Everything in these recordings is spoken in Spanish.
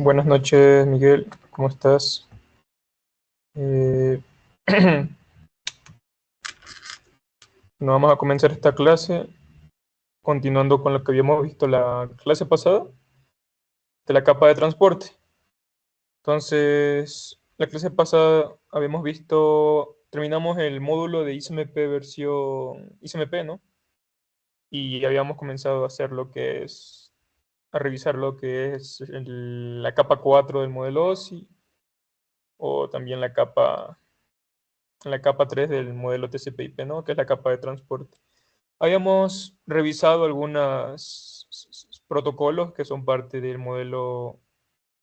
Buenas noches, Miguel. ¿Cómo estás? Eh, no vamos a comenzar esta clase continuando con lo que habíamos visto la clase pasada de la capa de transporte. Entonces, la clase pasada habíamos visto, terminamos el módulo de ICMP versión ICMP, ¿no? Y habíamos comenzado a hacer a revisar lo que es la capa 4 del modelo OSI o también la capa 3 del modelo TCP/IP, ¿no? Que es la capa de transporte. Habíamos revisado algunos protocolos que son parte del modelo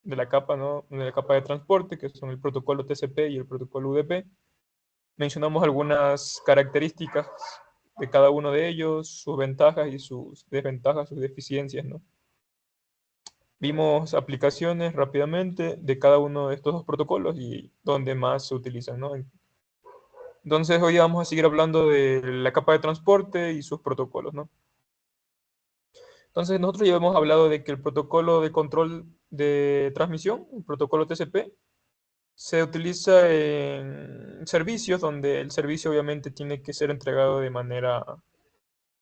de la capa, ¿no? De la capa de transporte, que son el protocolo TCP y el protocolo UDP. Mencionamos algunas características de cada uno de ellos, sus ventajas y sus desventajas, sus deficiencias, ¿no? Vimos aplicaciones rápidamente de cada uno de estos dos protocolos y dónde más se utilizan, ¿no? Entonces hoy vamos a seguir hablando de la capa de transporte y sus protocolos, ¿no? Entonces nosotros ya hemos hablado de que el protocolo de control de transmisión, el protocolo TCP, se utiliza en servicios donde el servicio obviamente tiene que ser entregado de manera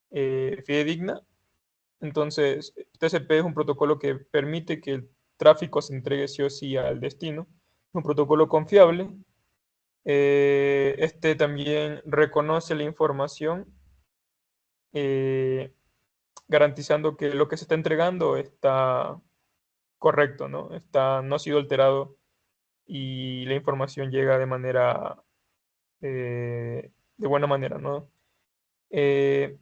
fidedigna. Entonces TCP es un protocolo que permite que el tráfico se entregue sí o sí al destino. Es un protocolo confiable. Este también reconoce la información eh, garantizando que lo que se está entregando está correcto, ¿no? No ha sido alterado y la información llega de buena manera, ¿no? Eh,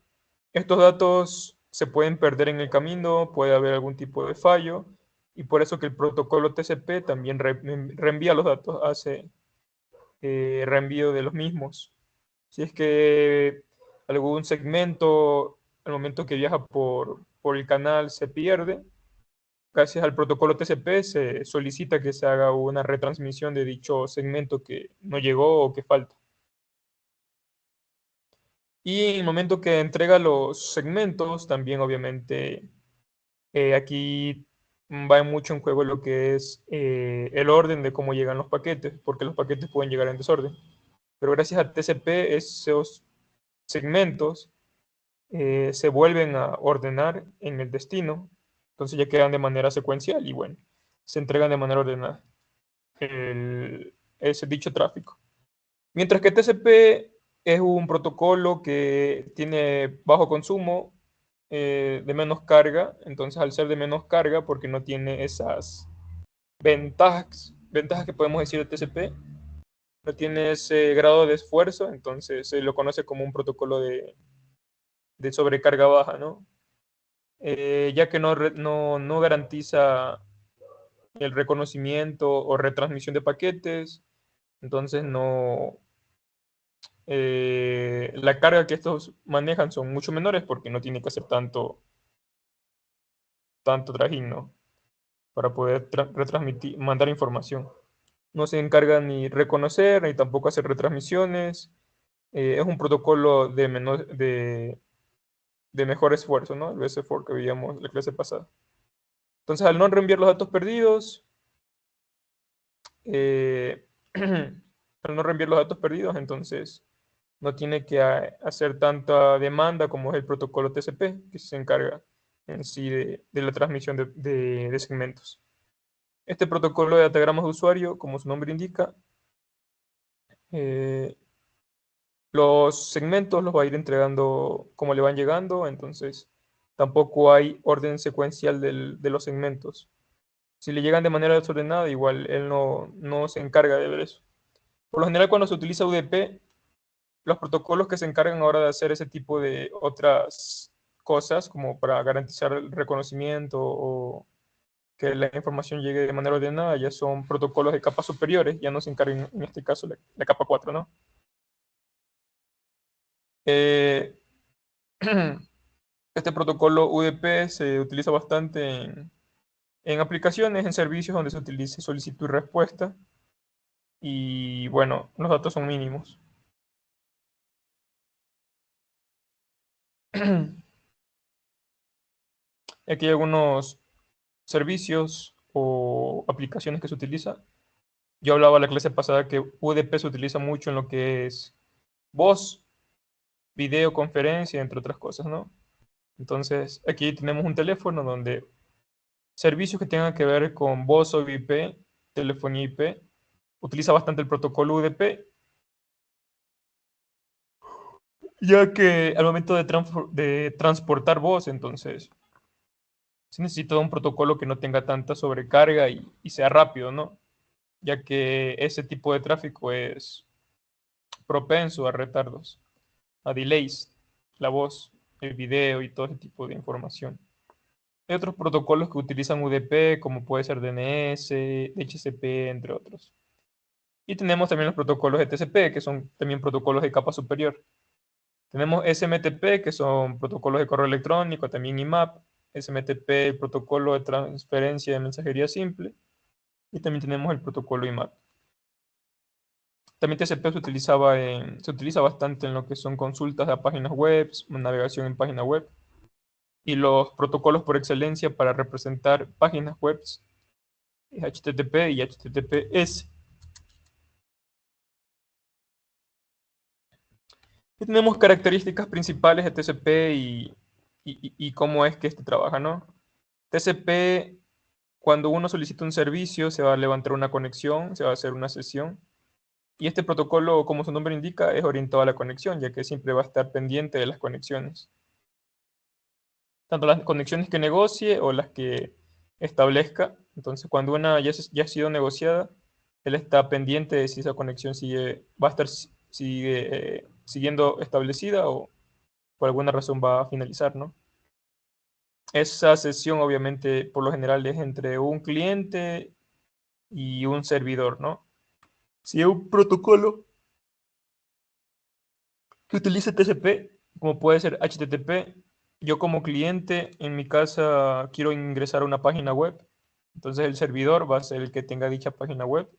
Estos datos se pueden perder en el camino, puede haber algún tipo de fallo, y por eso que el protocolo TCP también reenvía los datos, hace reenvío de los mismos. Si es que algún segmento, al momento que viaja por el canal, se pierde, gracias al protocolo TCP se solicita que se haga una retransmisión de dicho segmento que no llegó o que falta. Y en el momento que entrega los segmentos, también obviamente aquí va mucho en juego lo que es el orden de cómo llegan los paquetes, porque los paquetes pueden llegar en desorden. Pero gracias al TCP, esos segmentos se vuelven a ordenar en el destino, entonces ya quedan de manera secuencial y bueno, se entregan de manera ordenada ese dicho tráfico. Mientras que TCP es un protocolo que tiene bajo consumo de menos carga, entonces al ser de menos carga, porque no tiene esas ventajas que podemos decir de TCP, no tiene ese grado de esfuerzo, entonces se lo conoce como un protocolo de sobrecarga baja, ¿no? Ya que no garantiza el reconocimiento o retransmisión de paquetes, entonces la carga que estos manejan son mucho menores porque no tiene que hacer tanto trajín, ¿no? Para poder retransmitir, mandar información. No se encarga ni reconocer ni tampoco hacer retransmisiones. Es un protocolo de mejor esfuerzo, ¿no? El BS4 que veíamos la clase pasada. Entonces, al no reenviar los datos perdidos, eh, al no reenviar los datos perdidos, entonces no tiene que hacer tanta demanda como es el protocolo TCP, que se encarga en sí de la transmisión de segmentos. Este protocolo de datagramas de usuario, como su nombre indica, eh, los segmentos los va a ir entregando como le van llegando, entonces tampoco hay orden secuencial de los segmentos. Si le llegan de manera desordenada, igual él no se encarga de ver eso. Por lo general, cuando se utiliza UDP, los protocolos que se encargan ahora de hacer ese tipo de otras cosas, como para garantizar el reconocimiento o que la información llegue de manera ordenada, ya son protocolos de capas superiores, ya no se encargan en este caso la capa 4, ¿no? Eh, este protocolo UDP se utiliza bastante en aplicaciones, en servicios donde se utilice solicitud y respuesta, y bueno, los datos son mínimos. Aquí hay algunos servicios o aplicaciones que se utiliza. Yo hablaba la clase pasada que UDP se utiliza mucho en lo que es voz, videoconferencia, entre otras cosas, ¿no? Entonces, aquí tenemos un teléfono donde servicios que tengan que ver con voz o IP, telefonía IP, utiliza bastante el protocolo UDP, ya que al momento de transportar voz, entonces, se necesita un protocolo que no tenga tanta sobrecarga y sea rápido, ¿no? Ya que ese tipo de tráfico es propenso a retardos, a delays, la voz, el video y todo ese tipo de información. Hay otros protocolos que utilizan UDP, como puede ser DNS, DHCP, entre otros. Y tenemos también los protocolos de TCP, que son también protocolos de capa superior. Tenemos SMTP, que son protocolos de correo electrónico, también IMAP. SMTP, el protocolo de transferencia de mensajería simple. Y también tenemos el protocolo IMAP. También TCP se utiliza bastante en lo que son consultas a páginas web, navegación en página web. Y los protocolos por excelencia para representar páginas web es HTTP y HTTPS. Y tenemos características principales de TCP y cómo es que este trabaja, ¿no? TCP, cuando uno solicita un servicio, se va a levantar una conexión, se va a hacer una sesión. Y este protocolo, como su nombre indica, es orientado a la conexión, ya que siempre va a estar pendiente de las conexiones. Tanto las conexiones que negocie o las que establezca. Entonces, cuando una ya ha sido negociada, él está pendiente de si esa conexión va a estar siguiendo establecida o por alguna razón va a finalizar, ¿no? Esa sesión, obviamente, por lo general es entre un cliente y un servidor, ¿no? Si es un protocolo que utilice TCP, como puede ser HTTP, yo como cliente en mi casa quiero ingresar a una página web, entonces el servidor va a ser el que tenga dicha página web.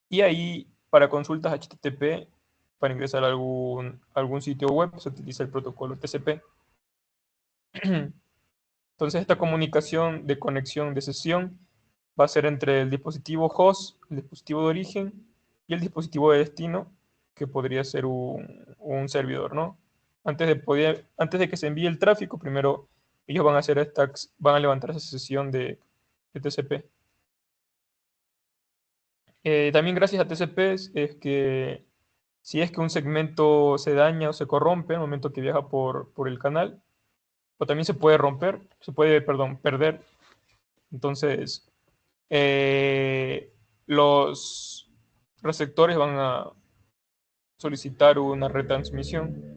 Y ahí, para consultas HTTP, para ingresar a algún sitio web, se utiliza el protocolo TCP. Entonces, esta comunicación de conexión de sesión va a ser entre el dispositivo host, el dispositivo de origen y el dispositivo de destino, que podría ser un servidor, ¿no? Antes de que se envíe el tráfico, primero ellos van a levantar esa sesión de TCP. También gracias a TCP es que si es que un segmento se daña o se corrompe en el momento que viaja por el canal, o también se puede romper, perdón, perder. Entonces, los receptores van a solicitar una retransmisión.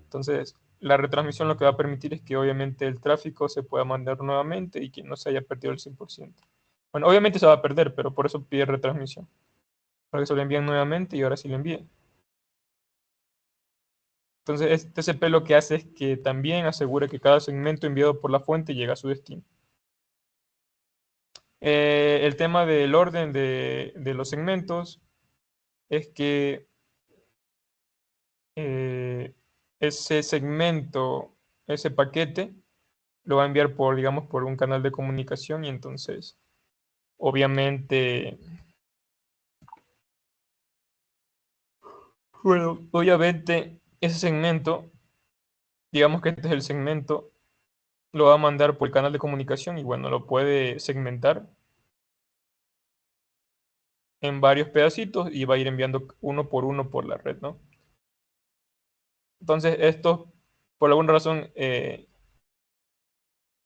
Entonces, la retransmisión lo que va a permitir es que obviamente el tráfico se pueda mandar nuevamente y que no se haya perdido el 100%. Bueno, obviamente se va a perder, pero por eso pide retransmisión. Para que se lo envíen nuevamente y ahora sí lo envíen. Entonces, este TCP lo que hace es que también asegure que cada segmento enviado por la fuente llega a su destino. El tema del orden de los segmentos es que ese segmento, ese paquete, lo va a enviar por, digamos, por un canal de comunicación y entonces, obviamente, bueno, obviamente ese segmento, digamos que este es el segmento, lo va a mandar por el canal de comunicación y bueno, lo puede segmentar en varios pedacitos y va a ir enviando uno por la red, ¿no? Entonces, por alguna razón,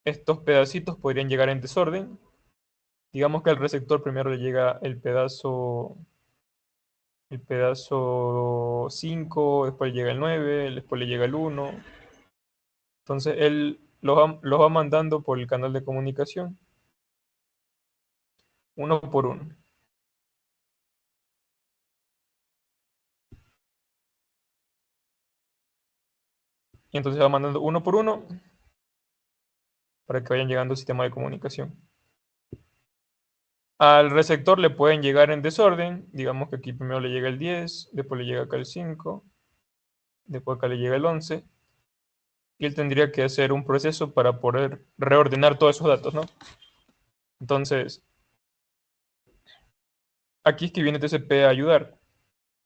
estos pedacitos podrían llegar en desorden. Digamos que al receptor primero le llega el pedazo 5, después llega el 9, después le llega el 1. Entonces, él los va mandando por el canal de comunicación, uno por uno. Y entonces va mandando uno por uno para que vayan llegando al sistema de comunicación. Al receptor le pueden llegar en desorden, digamos que aquí primero le llega el 10, después le llega acá el 5, después acá le llega el 11, y él tendría que hacer un proceso para poder reordenar todos esos datos, ¿no? Entonces, aquí es que viene TCP a ayudar.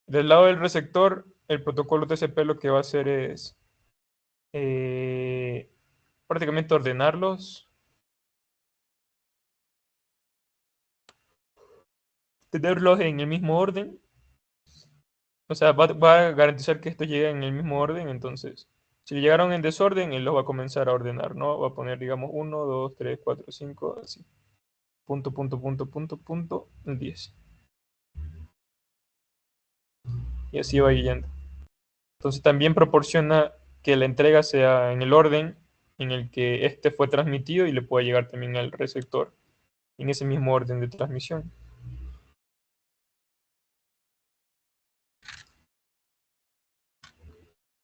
Del lado del receptor, el protocolo TCP lo que va a hacer es eh, prácticamente ordenarlos, tenerlos en el mismo orden. O sea, va a garantizar que estos lleguen en el mismo orden. Entonces, si llegaron en desorden, él los va a comenzar a ordenar, ¿no? Va a poner, digamos, 1, 2, 3, 4, 5, así. Punto, punto, punto, punto, punto, 10. Y así va yendo. Entonces, también proporciona que la entrega sea en el orden en el que este fue transmitido y le pueda llegar también al receptor en ese mismo orden de transmisión.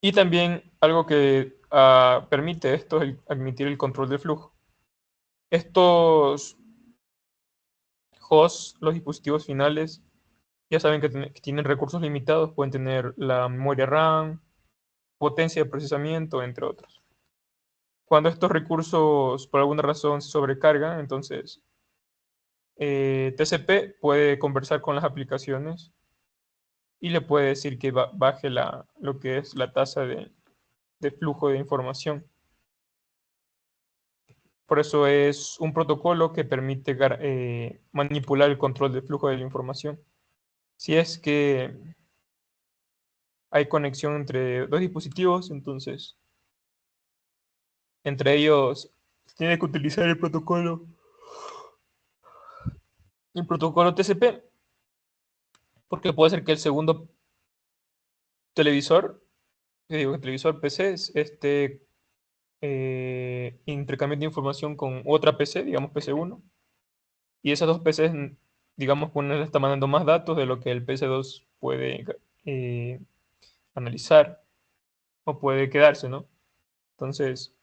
Y también algo que permite esto es admitir el control de flujo. Estos hosts, los dispositivos finales, ya saben que tienen recursos limitados, pueden tener la memoria RAM, potencia de procesamiento, entre otros. Cuando estos recursos por alguna razón se sobrecargan, entonces TCP puede conversar con las aplicaciones y le puede decir que baje lo que es la tasa de flujo de información. Por eso es un protocolo que permite manipular el control del flujo de la información. Si es que hay conexión entre dos dispositivos, entonces entre ellos tiene que utilizar el protocolo TCP, porque puede ser que el segundo televisor, el televisor PC, esté intercambiando información con otra PC, digamos PC1, y esas dos PCs, digamos que una le está mandando más datos de lo que el PC2 puede eh, analizar o puede quedarse, ¿no? Entonces,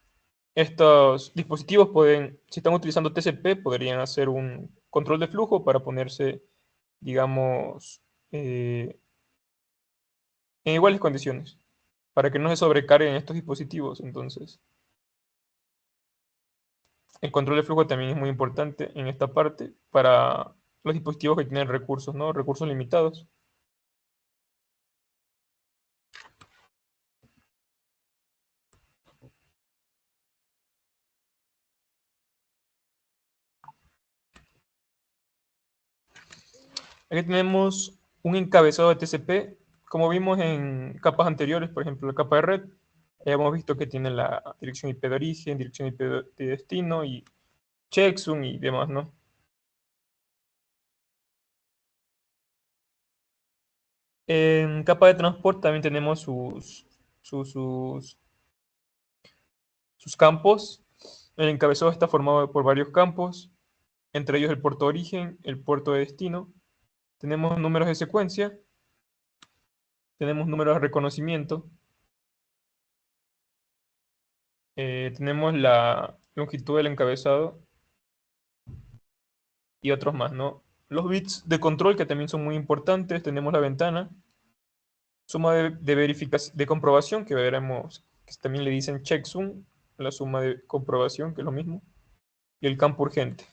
estos dispositivos pueden, si están utilizando TCP, podrían hacer un control de flujo para ponerse, digamos, en iguales condiciones, para que no se sobrecarguen estos dispositivos. Entonces, el control de flujo también es muy importante en esta parte para los dispositivos que tienen recursos, ¿no? Recursos limitados. Aquí tenemos un encabezado de TCP, como vimos en capas anteriores, por ejemplo, la capa de red. Hemos visto que tiene la dirección IP de origen, dirección IP de destino y checksum y demás, ¿no? En capa de transporte también tenemos sus, sus, sus campos. El encabezado está formado por varios campos, entre ellos el puerto de origen, el puerto de destino. Tenemos números de secuencia, tenemos números de reconocimiento, tenemos la longitud del encabezado y otros más, ¿no? Los bits de control que también son muy importantes, tenemos la ventana, suma de verificación, de comprobación, que veremos, que también le dicen checksum, la suma de comprobación, que es lo mismo, y el campo urgente.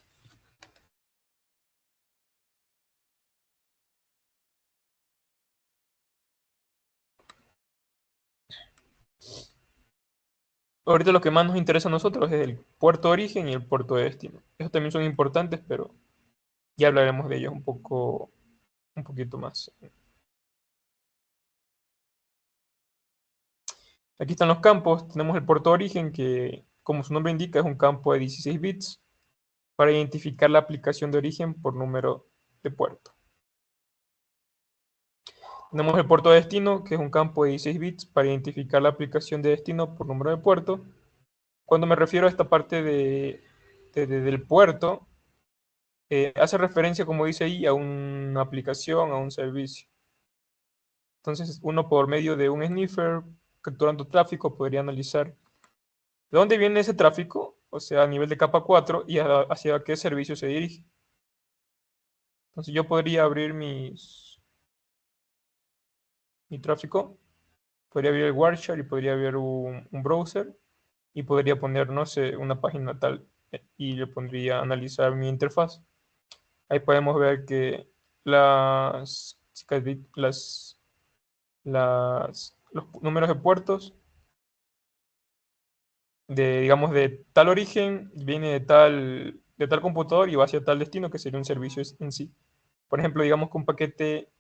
Ahorita lo que más nos interesa a nosotros es el puerto de origen y el puerto de destino. Esos también son importantes, pero ya hablaremos de ellos un poquito más. Aquí están los campos. Tenemos el puerto de origen, que como su nombre indica es un campo de 16 bits para identificar la aplicación de origen por número de puerto. Tenemos el puerto de destino, que es un campo de 16 bits para identificar la aplicación de destino por número de puerto. Cuando me refiero a esta parte del puerto, hace referencia, como dice ahí, a una aplicación, a un servicio. Entonces, uno por medio de un sniffer, capturando tráfico, podría analizar de dónde viene ese tráfico, o sea, a nivel de capa 4, y hacia qué servicio se dirige. Entonces, yo podría abrir mi tráfico, podría abrir el Wireshark y podría abrir un browser y podría poner, no sé, una página tal y le pondría analizar mi interfaz. Ahí podemos ver que los números de puertos digamos, de tal origen, viene de tal computador y va hacia tal destino, que sería un servicio en sí. Por ejemplo, digamos que un paquete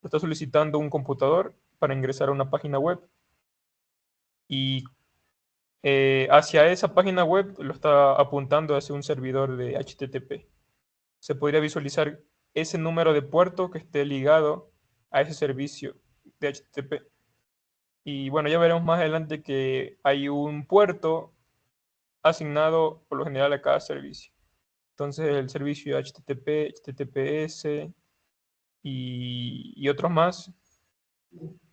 lo está solicitando un computador para ingresar a una página web y hacia esa página web lo está apuntando hacia un servidor de HTTP. Se podría visualizar ese número de puerto que esté ligado a ese servicio de HTTP. Y bueno, ya veremos más adelante que hay un puerto asignado por lo general a cada servicio. Entonces el servicio HTTP, HTTPS y otros más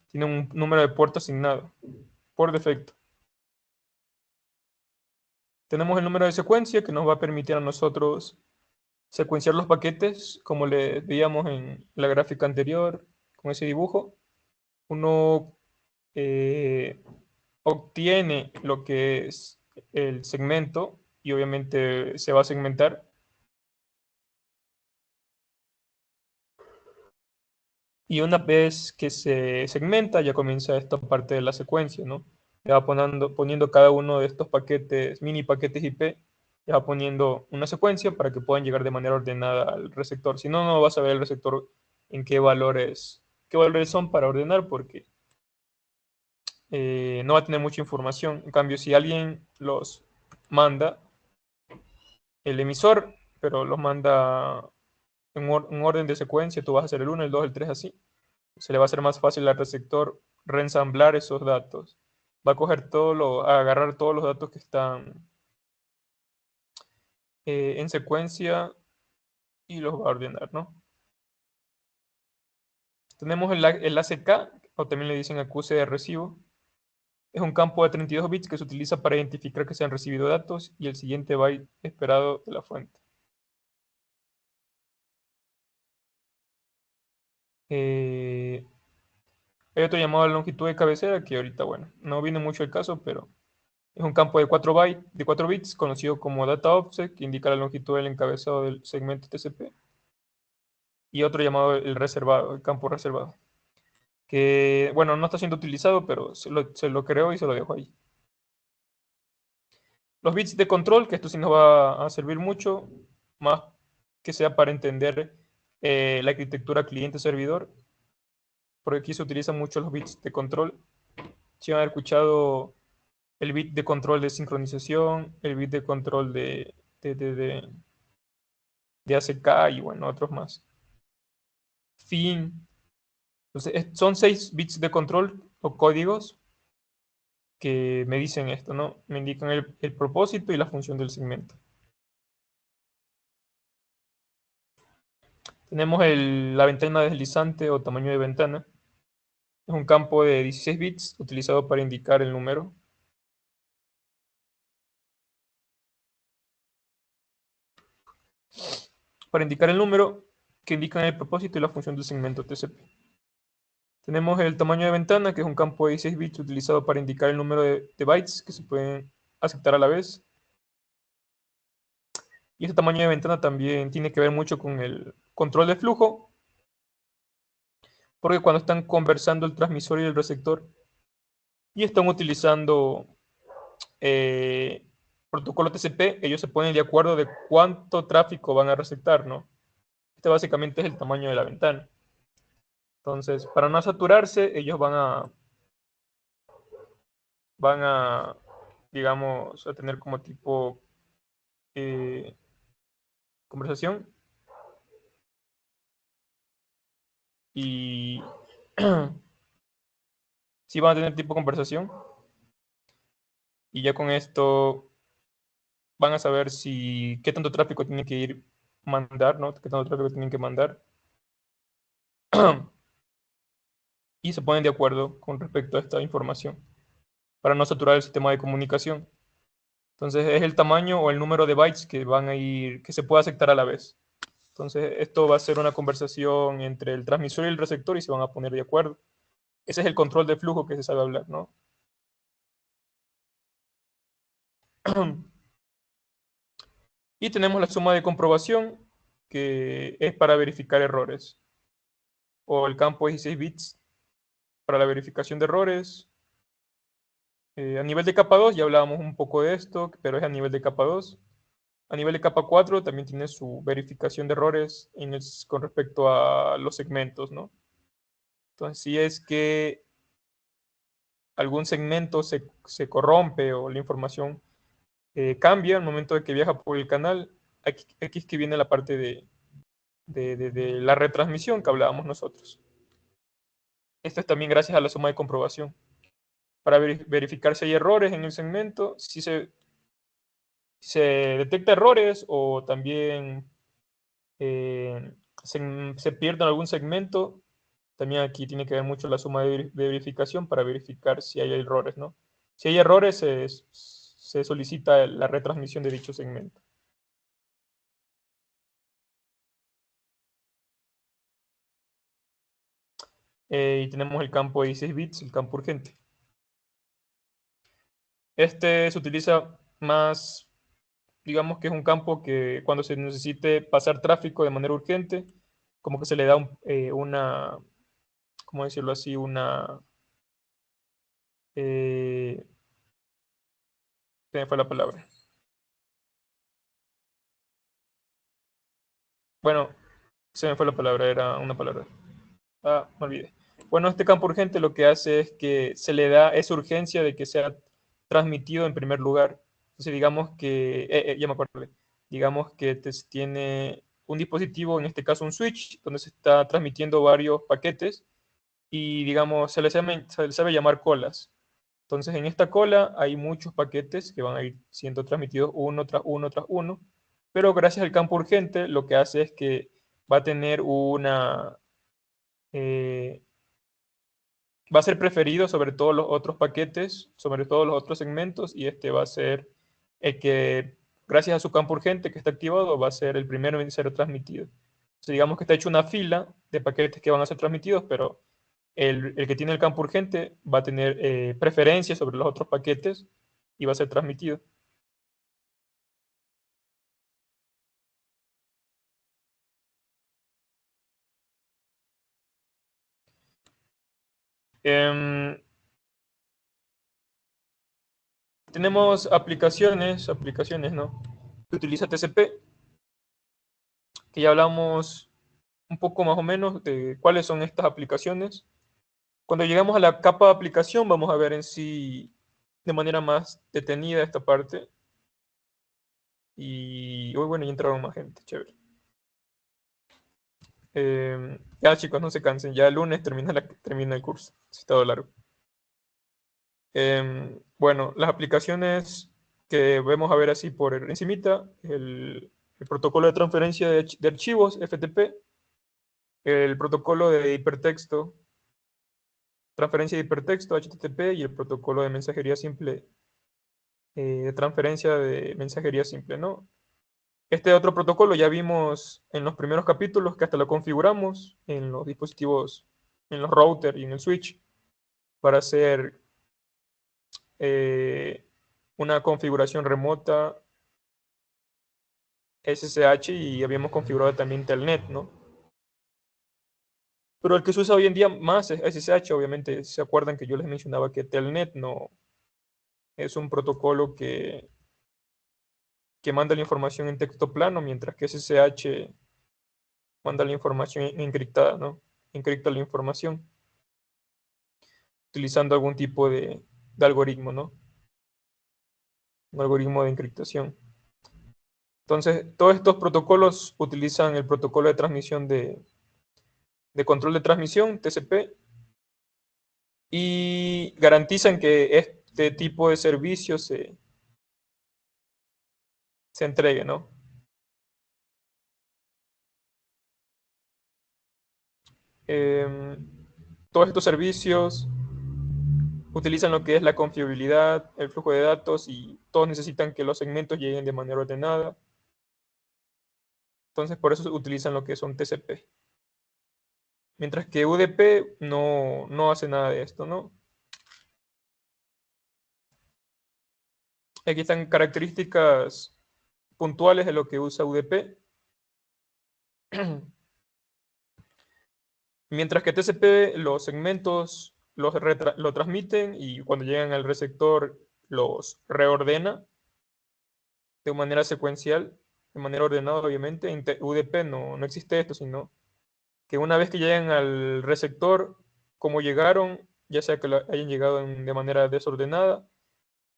tienen un número de puerto asignado por defecto. Tenemos el número de secuencia que nos va a permitir a nosotros secuenciar los paquetes, como le veíamos en la gráfica anterior, con ese dibujo. Uno obtiene lo que es el segmento y obviamente se va a segmentar. Y una vez que se segmenta, ya comienza esta parte de la secuencia, ¿no? Ya va poniendo cada uno de estos paquetes, mini paquetes IP, ya va poniendo una secuencia para que puedan llegar de manera ordenada al receptor. Si no, no vas a ver el receptor en qué valores son para ordenar, porque no va a tener mucha información. En cambio, si alguien los manda, el emisor, pero los manda en un orden de secuencia, tú vas a hacer el 1, el 2, el 3, así. Se le va a hacer más fácil al receptor reensamblar esos datos. Va a a agarrar todos los datos que están en secuencia y los va a ordenar, ¿no? Tenemos el ACK, o también le dicen acuse de recibo. Es un campo de 32 bits que se utiliza para identificar que se han recibido datos y el siguiente byte esperado de la fuente. Hay otro llamado a longitud de cabecera que ahorita, bueno, no viene mucho el caso, pero es un campo de 4 bits conocido como data offset, que indica la longitud del encabezado del segmento TCP. Y otro llamado el reservado, el campo reservado, que, bueno, no está siendo utilizado, pero se lo creo y se lo dejo ahí. Los bits de control, que esto sí nos va a servir mucho, más que sea para entender la arquitectura cliente-servidor, porque aquí se utilizan mucho los bits de control. Si han escuchado el bit de control de sincronización, el bit de control de ACK y bueno, otros más. Fin. Entonces, son 6 bits de control o códigos que me dicen esto, ¿no? Me indican el propósito y la función del segmento. Tenemos la ventana deslizante o tamaño de ventana. Es un campo de 16 bits utilizado para indicar el número. Para indicar el número que indican el propósito y la función del segmento TCP. Tenemos el tamaño de ventana, que es un campo de 16 bits utilizado para indicar el número de bytes que se pueden aceptar a la vez. Y este tamaño de ventana también tiene que ver mucho con el control de flujo, porque cuando están conversando el transmisor y el receptor y están utilizando protocolo TCP, ellos se ponen de acuerdo de cuánto tráfico van a receptar, ¿no? Este básicamente es el tamaño de la ventana. Entonces, para no saturarse, ellos van a digamos, a tener como tipo eh, conversación y sí van a tener tipo conversación y ya con esto van a saber si qué tanto tráfico tienen que ir mandar, ¿no? Qué tanto tráfico tienen que mandar y se ponen de acuerdo con respecto a esta información para no saturar el sistema de comunicación. Entonces es el tamaño o el número de bytes que van a ir, que se puede aceptar a la vez. Entonces esto va a ser una conversación entre el transmisor y el receptor y se van a poner de acuerdo. Ese es el control de flujo que se sabe hablar, ¿no? Y tenemos la suma de comprobación, que es para verificar errores, o el campo 16 bits para la verificación de errores. A nivel de capa 2 ya hablábamos un poco de esto, pero es a nivel de capa 2. A nivel de capa 4 también tiene su verificación de errores con respecto a los segmentos, ¿no? Entonces, si es que algún segmento se corrompe o la información cambia al momento de que viaja por el canal, aquí es que viene la parte de la retransmisión que hablábamos nosotros. Esto es también gracias a la suma de comprobación. Para verificar si hay errores en el segmento, si se detecta errores o también se pierde en algún segmento, también aquí tiene que ver mucho la suma de verificación para verificar si hay errores, ¿no? Si hay errores, se solicita la retransmisión de dicho segmento. Y tenemos el campo de 16 bits, el campo urgente. Este se utiliza más, digamos que es un campo que cuando se necesite pasar tráfico de manera urgente, como que se le da una, ¿cómo decirlo así? Eh, Se me fue la palabra. Bueno, se me fue la palabra, era una palabra. Ah, me olvidé. Bueno, este campo urgente lo que hace es que se le da esa urgencia de que sea transmitido en primer lugar. Entonces, digamos que, ya me acordé, digamos que tiene un dispositivo, en este caso un switch, donde se está transmitiendo varios paquetes y, digamos, se le sabe llamar colas. Entonces, en esta cola hay muchos paquetes que van a ir siendo transmitidos uno tras uno tras uno, pero gracias al campo urgente lo que hace es que va a tener eh, va a ser preferido sobre todos los otros paquetes, sobre todos los otros segmentos, y este va a ser el que, gracias a su campo urgente que está activado, va a ser el primero en ser transmitido. Entonces, digamos que está hecho una fila de paquetes que van a ser transmitidos, pero el que tiene el campo urgente va a tener preferencia sobre los otros paquetes y va a ser transmitido. Em, Tenemos aplicaciones, ¿no? Que utiliza TCP, que ya hablamos un poco más o menos de cuáles son estas aplicaciones. Cuando llegamos a la capa de aplicación, vamos a ver en sí de manera más detenida esta parte. Y hoy, bueno, ya entraron más gente, chévere. Ya chicos, no se cansen, ya el lunes termina el curso, ha estado largo. Bueno, las aplicaciones que vemos a ver así por encimita, el protocolo de transferencia de archivos, FTP, el protocolo de hipertexto, transferencia de hipertexto, HTTP, y el protocolo de mensajería simple, de transferencia de mensajería simple, ¿no? Este otro protocolo ya vimos en los primeros capítulos que hasta lo configuramos en los dispositivos, en los routers y en el switch para hacer eh, una configuración remota SSH, y habíamos configurado también Telnet, ¿no? Pero el que se usa hoy en día más es SSH, obviamente. ¿Se acuerdan que yo les mencionaba que Telnet no es un protocolo que manda la información en texto plano, mientras que SSH manda la información encriptada, ¿no? Encripta la información utilizando algún tipo de algoritmo, ¿no? Un algoritmo de encriptación. Entonces, todos estos protocolos utilizan el protocolo de transmisión de control de transmisión, TCP, y garantizan que este tipo de servicios se entregue, ¿no? Em, Todos estos servicios utilizan lo que es la confiabilidad, el flujo de datos, y todos necesitan que los segmentos lleguen de manera ordenada. Entonces, por eso utilizan lo que son TCP. Mientras que UDP no hace nada de esto, ¿no? Aquí están características puntuales de lo que usa UDP. Mientras que TCP los segmentos lo transmiten y cuando llegan al receptor los reordena de manera secuencial, de manera ordenada obviamente. En UDP no existe esto, sino que una vez que llegan al receptor, como llegaron, ya sea que hayan llegado de manera desordenada,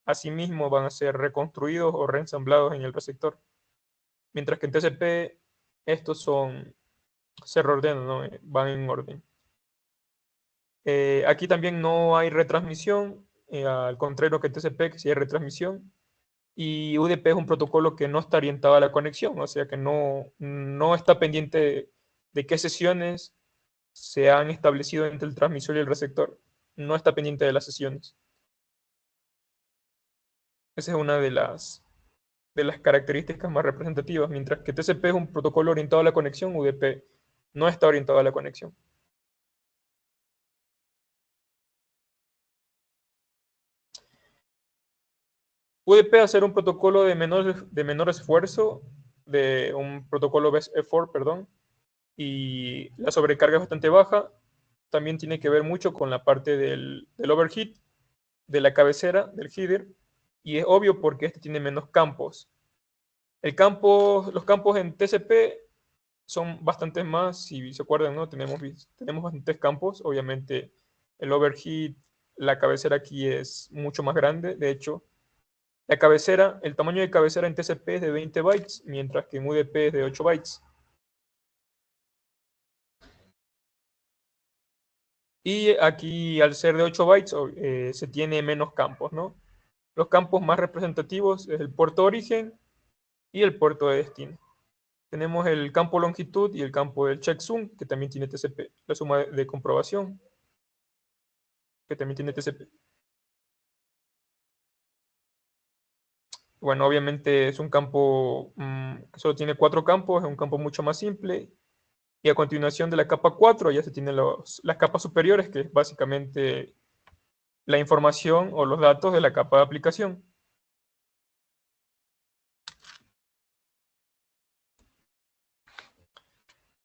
asimismo van a ser reconstruidos o reensamblados en el receptor. Mientras que en TCP estos se reordenan, ¿no? Van en orden. Aquí también no hay retransmisión, al contrario que en TCP, que sí hay retransmisión. Y UDP es un protocolo que no está orientado a la conexión, o sea que no está pendiente de qué sesiones se han establecido entre el transmisor y el receptor. No está pendiente de las sesiones. Esa es una de las características más representativas. Mientras que TCP es un protocolo orientado a la conexión, UDP no está orientado a la conexión. UDP hacer un protocolo de menor esfuerzo, de un protocolo best effort, perdón, y la sobrecarga es bastante baja. También tiene que ver mucho con la parte del overhead, de la cabecera, del header, y es obvio porque este tiene menos campos. Los campos en TCP son bastantes más, si se acuerdan, ¿no? Tenemos bastantes campos, obviamente el overhead, la cabecera aquí es mucho más grande, de hecho, el tamaño de cabecera en TCP es de 20 bytes, mientras que en UDP es de 8 bytes. Y aquí, al ser de 8 bytes, se tiene menos campos, ¿no? Los campos más representativos es el puerto de origen y el puerto de destino. Tenemos el campo longitud y el campo del checksum, que también tiene TCP. La suma de comprobación, que también tiene TCP. Bueno, obviamente es un campo que solo tiene 4 campos, es un campo mucho más simple. Y a continuación de la capa 4 ya se tienen las capas superiores, que es básicamente la información o los datos de la capa de aplicación.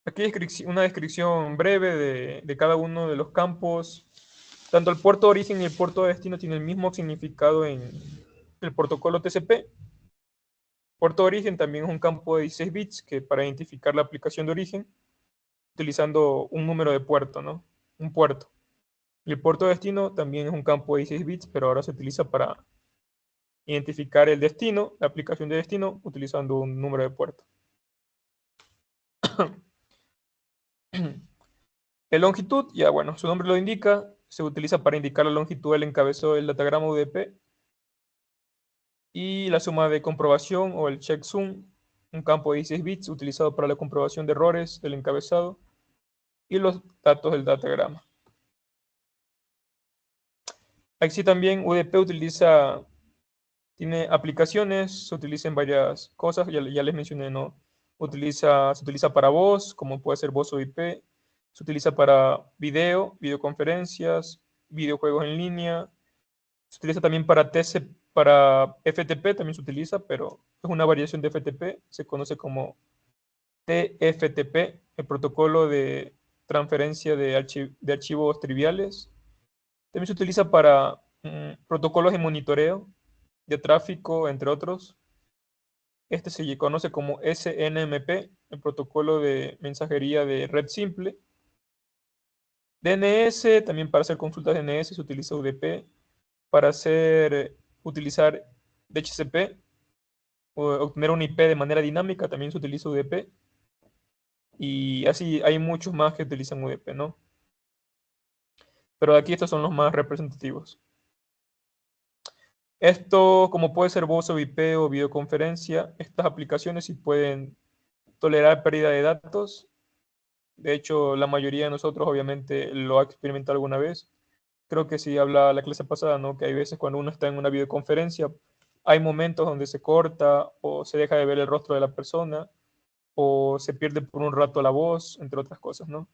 Aquí una descripción breve de cada uno de los campos. Tanto el puerto de origen y el puerto de destino tienen el mismo significado en el protocolo TCP. Puerto de origen también es un campo de 16 bits que para identificar la aplicación de origen, utilizando un número de puerto, ¿no? Un puerto. Y el puerto de destino también es un campo de 16 bits, pero ahora se utiliza para identificar el destino, la aplicación de destino, utilizando un número de puerto. El longitud, ya bueno, su nombre lo indica, se utiliza para indicar la longitud del encabezado del datagrama UDP. Y la suma de comprobación o el checksum, un campo de 16 bits utilizado para la comprobación de errores del encabezado y los datos del datagrama. Aquí también UDP tiene aplicaciones, se utiliza en varias cosas, ya les mencioné, ¿no? Se utiliza para voz, como puede ser voz o IP, se utiliza para videoconferencias, videojuegos en línea, se utiliza también para FTP, también se utiliza, pero es una variación de FTP, se conoce como TFTP, el protocolo de transferencia de archivos triviales. También se utiliza para protocolos de monitoreo de tráfico, entre otros. Este se conoce como SNMP, el protocolo de mensajería de red simple. DNS, también para hacer consultas DNS se utiliza UDP. Para utilizar DHCP o obtener un IP de manera dinámica también se utiliza UDP. Y así hay muchos más que utilizan UDP, ¿no? Pero aquí estos son los más representativos. Esto, como puede ser voz o IP o videoconferencia, estas aplicaciones sí pueden tolerar pérdida de datos. De hecho, la mayoría de nosotros obviamente lo ha experimentado alguna vez. Creo que sí habla la clase pasada, ¿no? Que hay veces cuando uno está en una videoconferencia, hay momentos donde se corta o se deja de ver el rostro de la persona o se pierde por un rato la voz, entre otras cosas, ¿no?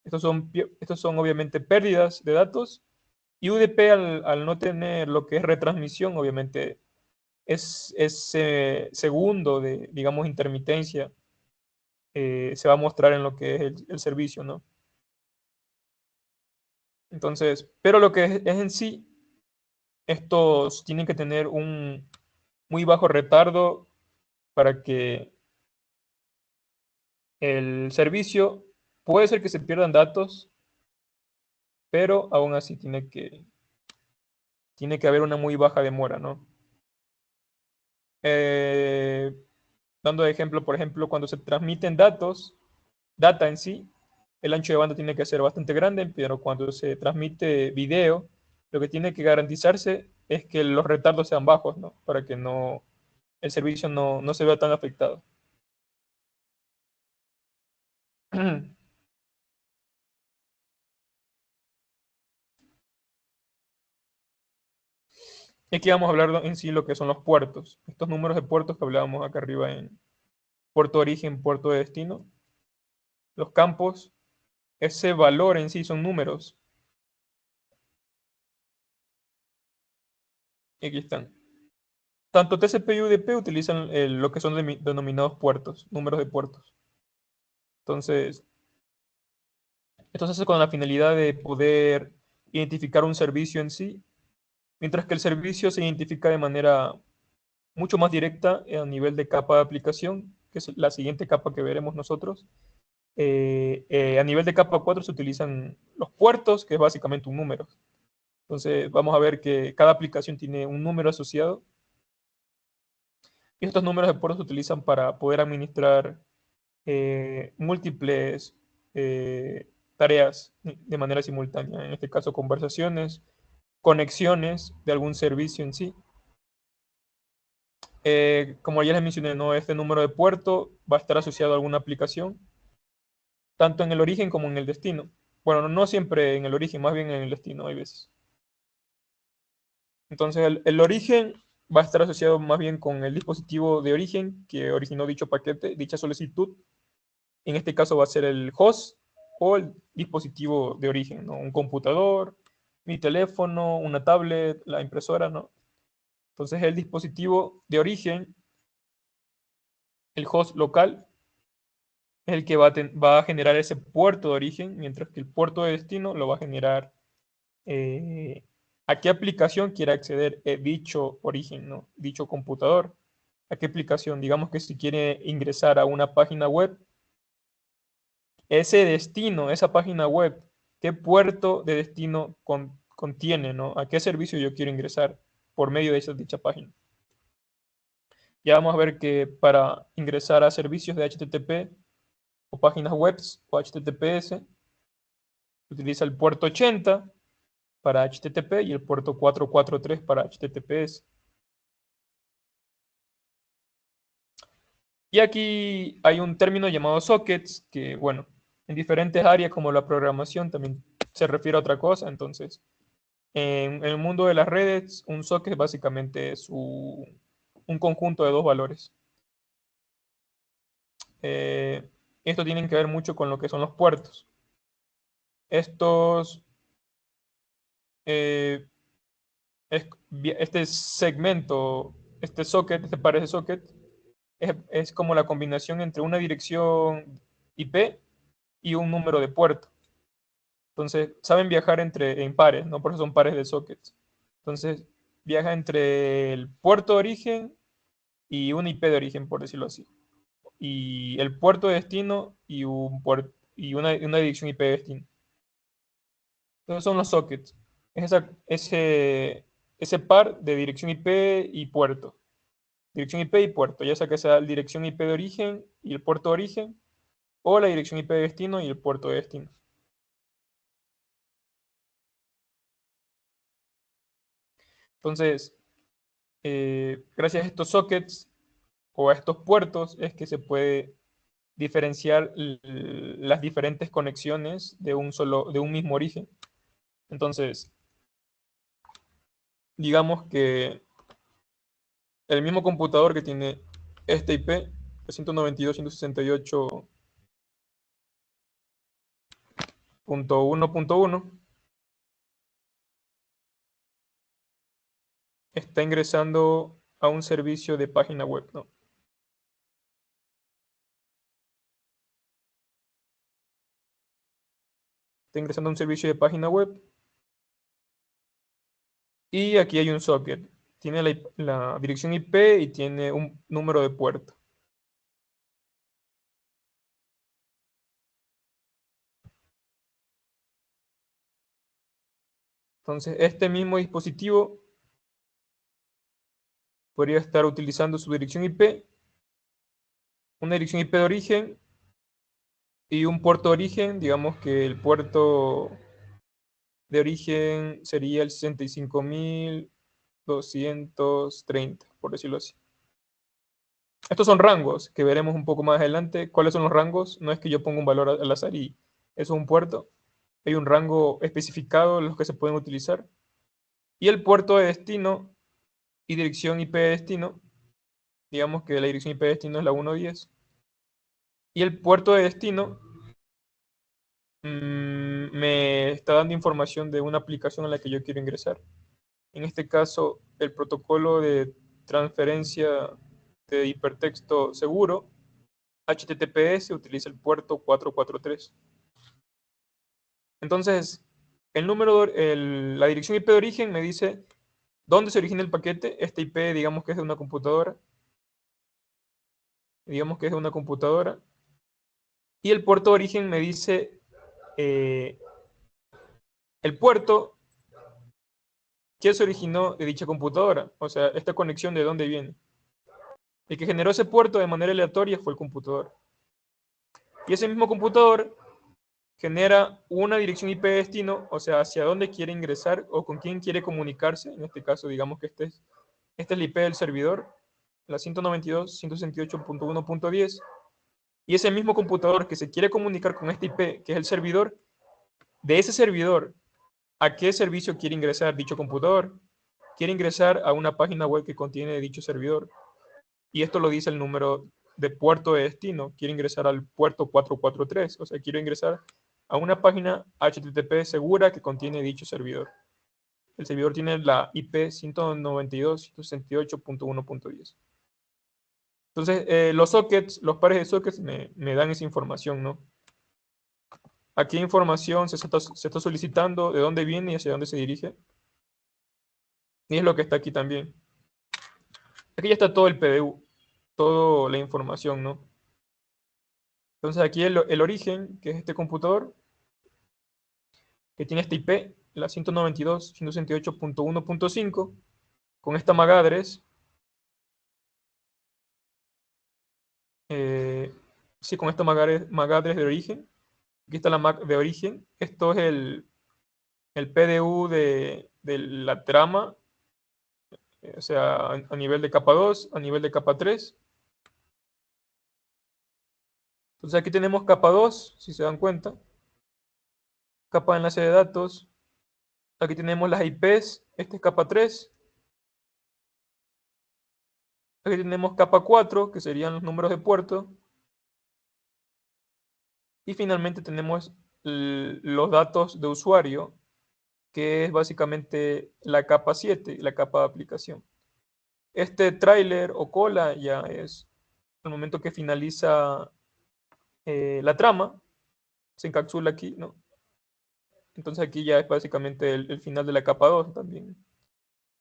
Estos son obviamente pérdidas de datos y UDP al no tener lo que es retransmisión, obviamente ese segundo de, digamos, intermitencia se va a mostrar en lo que es el servicio, ¿no? Entonces, pero lo que es en sí, estos tienen que tener un muy bajo retardo para que el servicio, puede ser que se pierdan datos, pero aún así tiene que haber una muy baja demora, ¿no? Eh, dando de ejemplo, por ejemplo, cuando se transmiten datos, data en sí, el ancho de banda tiene que ser bastante grande, pero cuando se transmite video, lo que tiene que garantizarse es que los retardos sean bajos, ¿no? Para que no, el servicio no se vea tan afectado. Y aquí vamos a hablar en sí lo que son los puertos. Estos números de puertos que hablábamos acá arriba en puerto de origen, puerto de destino. Los campos, ese valor en sí son números. Y aquí están. Tanto TCP y UDP utilizan lo que son denominados puertos, números de puertos. Entonces, esto se hace con la finalidad de poder identificar un servicio en sí, mientras que el servicio se identifica de manera mucho más directa a nivel de capa de aplicación, que es la siguiente capa que veremos nosotros. A nivel de capa 4 se utilizan los puertos, que es básicamente un número. Entonces, vamos a ver que cada aplicación tiene un número asociado. Y estos números de puertos se utilizan para poder administrar múltiples tareas de manera simultánea. En este caso, conversaciones, conexiones de algún servicio en sí. Como ya les mencioné, ¿no? Este número de puerto va a estar asociado a alguna aplicación, tanto en el origen como en el destino. Bueno, no siempre en el origen, más bien en el destino, hay veces. Entonces, el origen va a estar asociado más bien con el dispositivo de origen que originó dicho paquete, dicha solicitud. En este caso va a ser el host o el dispositivo de origen, ¿no? Un computador, mi teléfono, una tablet, la impresora, ¿no? Entonces, el dispositivo de origen, el host local, es el que va a generar ese puerto de origen, mientras que el puerto de destino lo va a generar a qué aplicación quiere acceder dicho origen, ¿no? Dicho computador. ¿A qué aplicación? Digamos que si quiere ingresar a una página web, ese destino, esa página web, ¿qué puerto de destino contiene, ¿no? ¿A qué servicio yo quiero ingresar por medio de dicha página? Ya vamos a ver que para ingresar a servicios de HTTP o páginas web o HTTPS, se utiliza el puerto 80 para HTTP y el puerto 443 para HTTPS. Y aquí hay un término llamado sockets que, bueno, en diferentes áreas como la programación también se refiere a otra cosa. Entonces, en el mundo de las redes, un socket básicamente es un conjunto de dos valores. Eh, esto tiene que ver mucho con lo que son los puertos. Estos, eh, este segmento, este socket, este par de socket, es como la combinación entre una dirección IP y un número de puerto. Entonces, saben viajar en pares, ¿no? Por eso son pares de sockets. Entonces, viaja entre el puerto de origen y una IP de origen, por decirlo así. Y el puerto de destino y, y una dirección IP de destino. Entonces son los sockets. Es ese par de dirección IP y puerto. Dirección IP y puerto, ya sea que sea la dirección IP de origen y el puerto de origen, o la dirección IP de destino y el puerto de destino. Entonces, gracias a estos sockets o a estos puertos es que se puede diferenciar las diferentes conexiones de un mismo origen. Entonces, digamos que el mismo computador que tiene este IP, 192.168.1.1, está ingresando a un servicio de página web, ¿no? Está ingresando a un servicio de página web. Y aquí hay un socket. Tiene la dirección IP y tiene un número de puerto. Entonces, este mismo dispositivo podría estar utilizando su dirección IP, una dirección IP de origen y un puerto de origen. Digamos que el puerto de origen sería el 65.230, por decirlo así. Estos son rangos que veremos un poco más adelante. ¿Cuáles son los rangos? No es que yo ponga un valor al azar y eso es un puerto. Hay un rango especificado en los que se pueden utilizar. Y el puerto de destino y dirección IP de destino, digamos que la dirección IP de destino es la 110. Y el puerto de destino me está dando información de una aplicación a la que yo quiero ingresar. En este caso, el protocolo de transferencia de hipertexto seguro, HTTPS, utiliza el puerto 443. Entonces, la dirección IP de origen me dice dónde se origina el paquete. Este IP, digamos que es de una computadora. Digamos que es de una computadora. Y el puerto de origen me dice el puerto que se originó de dicha computadora. O sea, esta conexión de dónde viene. El que generó ese puerto de manera aleatoria fue el computador. Y ese mismo computador genera una dirección IP de destino, o sea, hacia dónde quiere ingresar o con quién quiere comunicarse. En este caso, digamos que este es la IP del servidor, la 192.168.1.10. Y ese mismo computador que se quiere comunicar con este IP, que es el servidor, de ese servidor, ¿a qué servicio quiere ingresar dicho computador? Quiere ingresar a una página web que contiene dicho servidor. Y esto lo dice el número de puerto de destino. Quiere ingresar al puerto 443. O sea, quiero ingresar a una página HTTP segura que contiene dicho servidor. El servidor tiene la IP 192.168.1.10. Entonces, los sockets, los pares de sockets me dan esa información, ¿no? ¿A qué información se está solicitando? ¿De dónde viene y hacia dónde se dirige? Y es lo que está aquí también. Aquí ya está todo el PDU, toda la información, ¿no? Entonces aquí el origen, que es este computador, que tiene esta IP, la 192.168.1.5, con esta MAC address, sí, con esta MAC address de origen. Aquí está la MAC de origen. Esto es el PDU de la trama, o sea, a nivel de capa 2, a nivel de capa 3. Entonces aquí tenemos capa 2, si se dan cuenta, capa de enlace de datos. Aquí tenemos las IPs, este es capa 3. Aquí tenemos capa 4, que serían los números de puerto. Y finalmente tenemos los datos de usuario, que es básicamente la capa 7, la capa de aplicación. Este tráiler o cola ya es el momento que finaliza la trama, se encapsula aquí, ¿no? Entonces aquí ya es básicamente el final de la capa 2 también.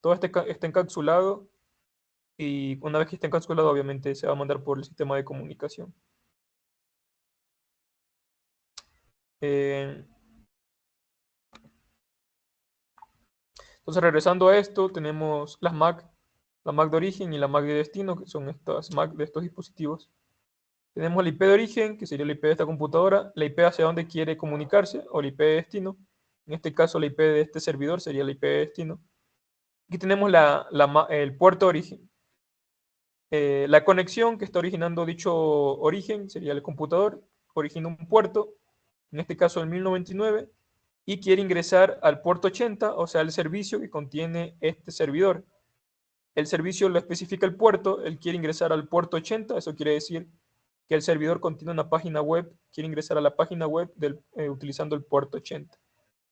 Todo está encapsulado y una vez que está encapsulado obviamente se va a mandar por el sistema de comunicación. Eh, entonces regresando a esto, tenemos las MAC, la MAC de origen y la MAC de destino, que son estas MAC de estos dispositivos. Tenemos la IP de origen, que sería la IP de esta computadora, la IP hacia donde quiere comunicarse, o la IP de destino. En este caso, la IP de este servidor sería la IP de destino. Aquí tenemos el puerto de origen. La conexión que está originando dicho origen sería el computador, origina un puerto, en este caso el 1099, y quiere ingresar al puerto 80, o sea, el servicio que contiene este servidor. El servicio lo especifica el puerto, él quiere ingresar al puerto 80, eso quiere decir que el servidor contiene una página web, quiere ingresar a la página web utilizando el puerto 80,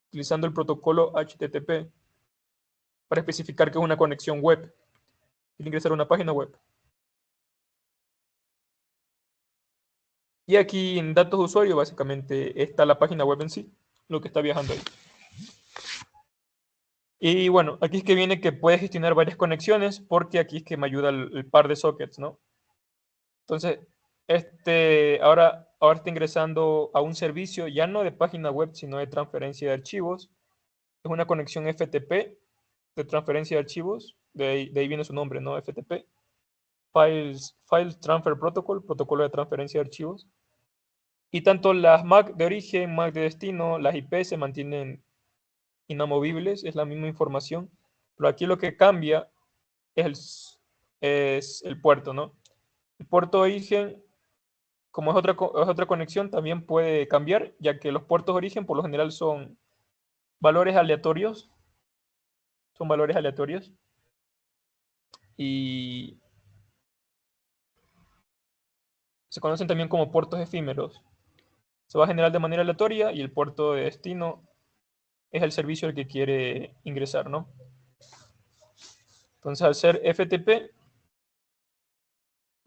utilizando el protocolo HTTP para especificar que es una conexión web. Quiere ingresar a una página web. Y aquí en datos de usuario, básicamente, está la página web en sí, lo que está viajando ahí. Y bueno, aquí es que viene que puedes gestionar varias conexiones, porque aquí es que me ayuda el par de sockets, ¿no? Entonces, ahora está ingresando a un servicio ya no de página web, sino de transferencia de archivos. Es una conexión FTP de transferencia de archivos. De ahí viene su nombre, ¿no? FTP. File Transfer Protocol, protocolo de transferencia de archivos. Y tanto las MAC de origen, MAC de destino, las IP se mantienen inamovibles, es la misma información. Pero aquí lo que cambia es el puerto, ¿no? El puerto de origen, como es otra conexión, también puede cambiar, ya que los puertos de origen por lo general son valores aleatorios. Son valores aleatorios. Y se conocen también como puertos efímeros. Se va a generar de manera aleatoria y el puerto de destino es el servicio al que quiere ingresar, ¿no? Entonces, al ser FTP,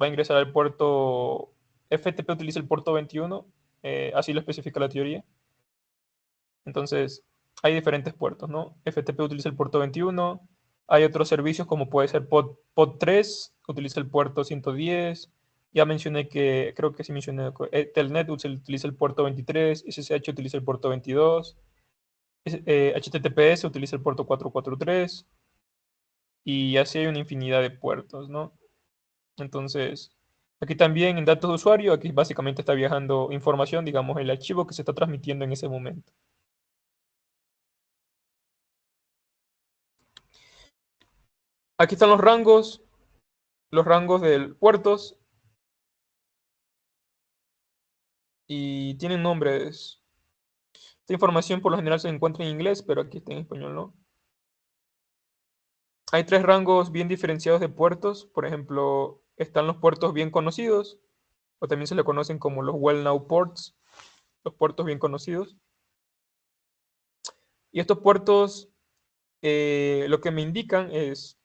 va a ingresar al puerto. FTP utiliza el puerto 21, así lo especifica la teoría. Entonces, hay diferentes puertos, ¿no? FTP utiliza el puerto 21. Hay otros servicios como puede ser Pod 3, utiliza el puerto 110. Ya mencioné que, creo que sí mencioné, Telnet utiliza el puerto 23, SSH utiliza el puerto 22, HTTPS utiliza el puerto 443, y así hay una infinidad de puertos, ¿no? Entonces, aquí también en datos de usuario, aquí básicamente está viajando información, digamos, el archivo que se está transmitiendo en ese momento. Aquí están los rangos de puertos, y tienen nombres. Esta información por lo general se encuentra en inglés, pero aquí está en español, ¿no? Hay tres rangos bien diferenciados de puertos. Por ejemplo, están los puertos bien conocidos, o también se le conocen como los well-known ports, los puertos bien conocidos. Y estos puertos, lo que me indican es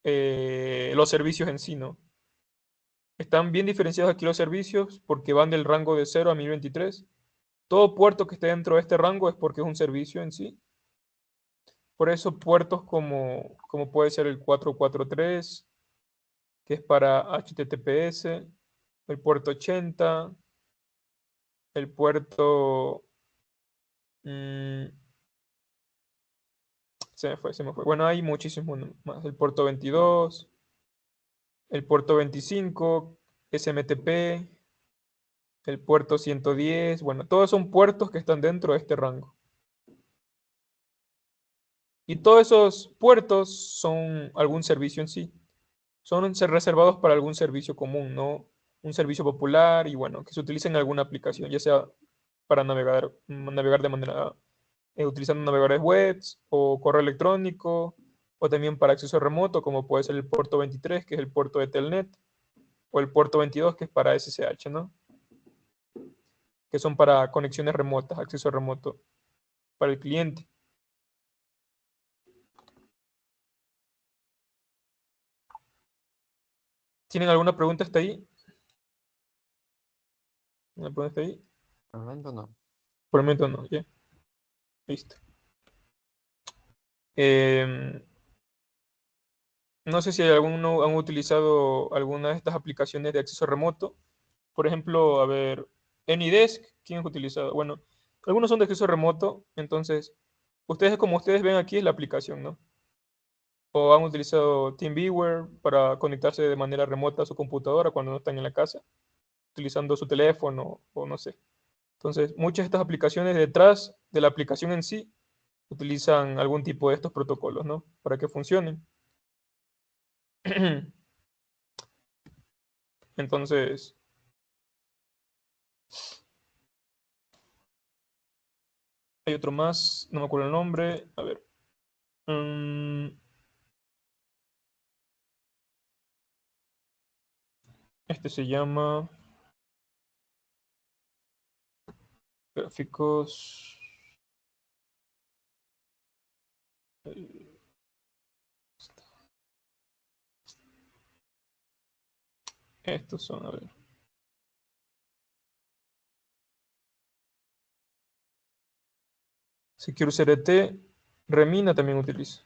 los servicios en sí, ¿no? Están bien diferenciados aquí los servicios porque van del rango de 0 a 1023. Todo puerto que esté dentro de este rango es porque es un servicio en sí. Por eso puertos como puede ser el 443, que es para HTTPS, el puerto 80, el puerto... mm, se me fue. Bueno, hay muchísimos más. El puerto 22, el puerto 25, SMTP, el puerto 110. Bueno, todos son puertos que están dentro de este rango. Y todos esos puertos son algún servicio en sí. Son reservados para algún servicio común, ¿no? Un servicio popular y bueno, que se utilice en alguna aplicación, ya sea para navegar de manera, utilizando navegadores webs o correo electrónico, o también para acceso remoto, como puede ser el puerto 23, que es el puerto de Telnet, o el puerto 22, que es para SSH, ¿no? Que son para conexiones remotas, acceso remoto para el cliente. ¿Tienen alguna pregunta hasta ahí? ¿Una pregunta hasta ahí? Por el momento no. Por el momento no, ya. Listo. Em, no sé si alguno han utilizado alguna de estas aplicaciones de acceso remoto. Por ejemplo, a ver, AnyDesk, ¿quién ha utilizado? Bueno, algunos son de acceso remoto, entonces, ustedes como ustedes ven aquí es la aplicación, ¿no? O han utilizado TeamViewer para conectarse de manera remota a su computadora cuando no están en la casa, utilizando su teléfono o no sé. Entonces, muchas de estas aplicaciones detrás de la aplicación en sí utilizan algún tipo de estos protocolos, ¿no? Para que funcionen. Entonces, hay otro más, no me acuerdo el nombre. A ver. mm, este se llama gráficos. Estos son, a ver. SecureCRT, Remina también utiliza.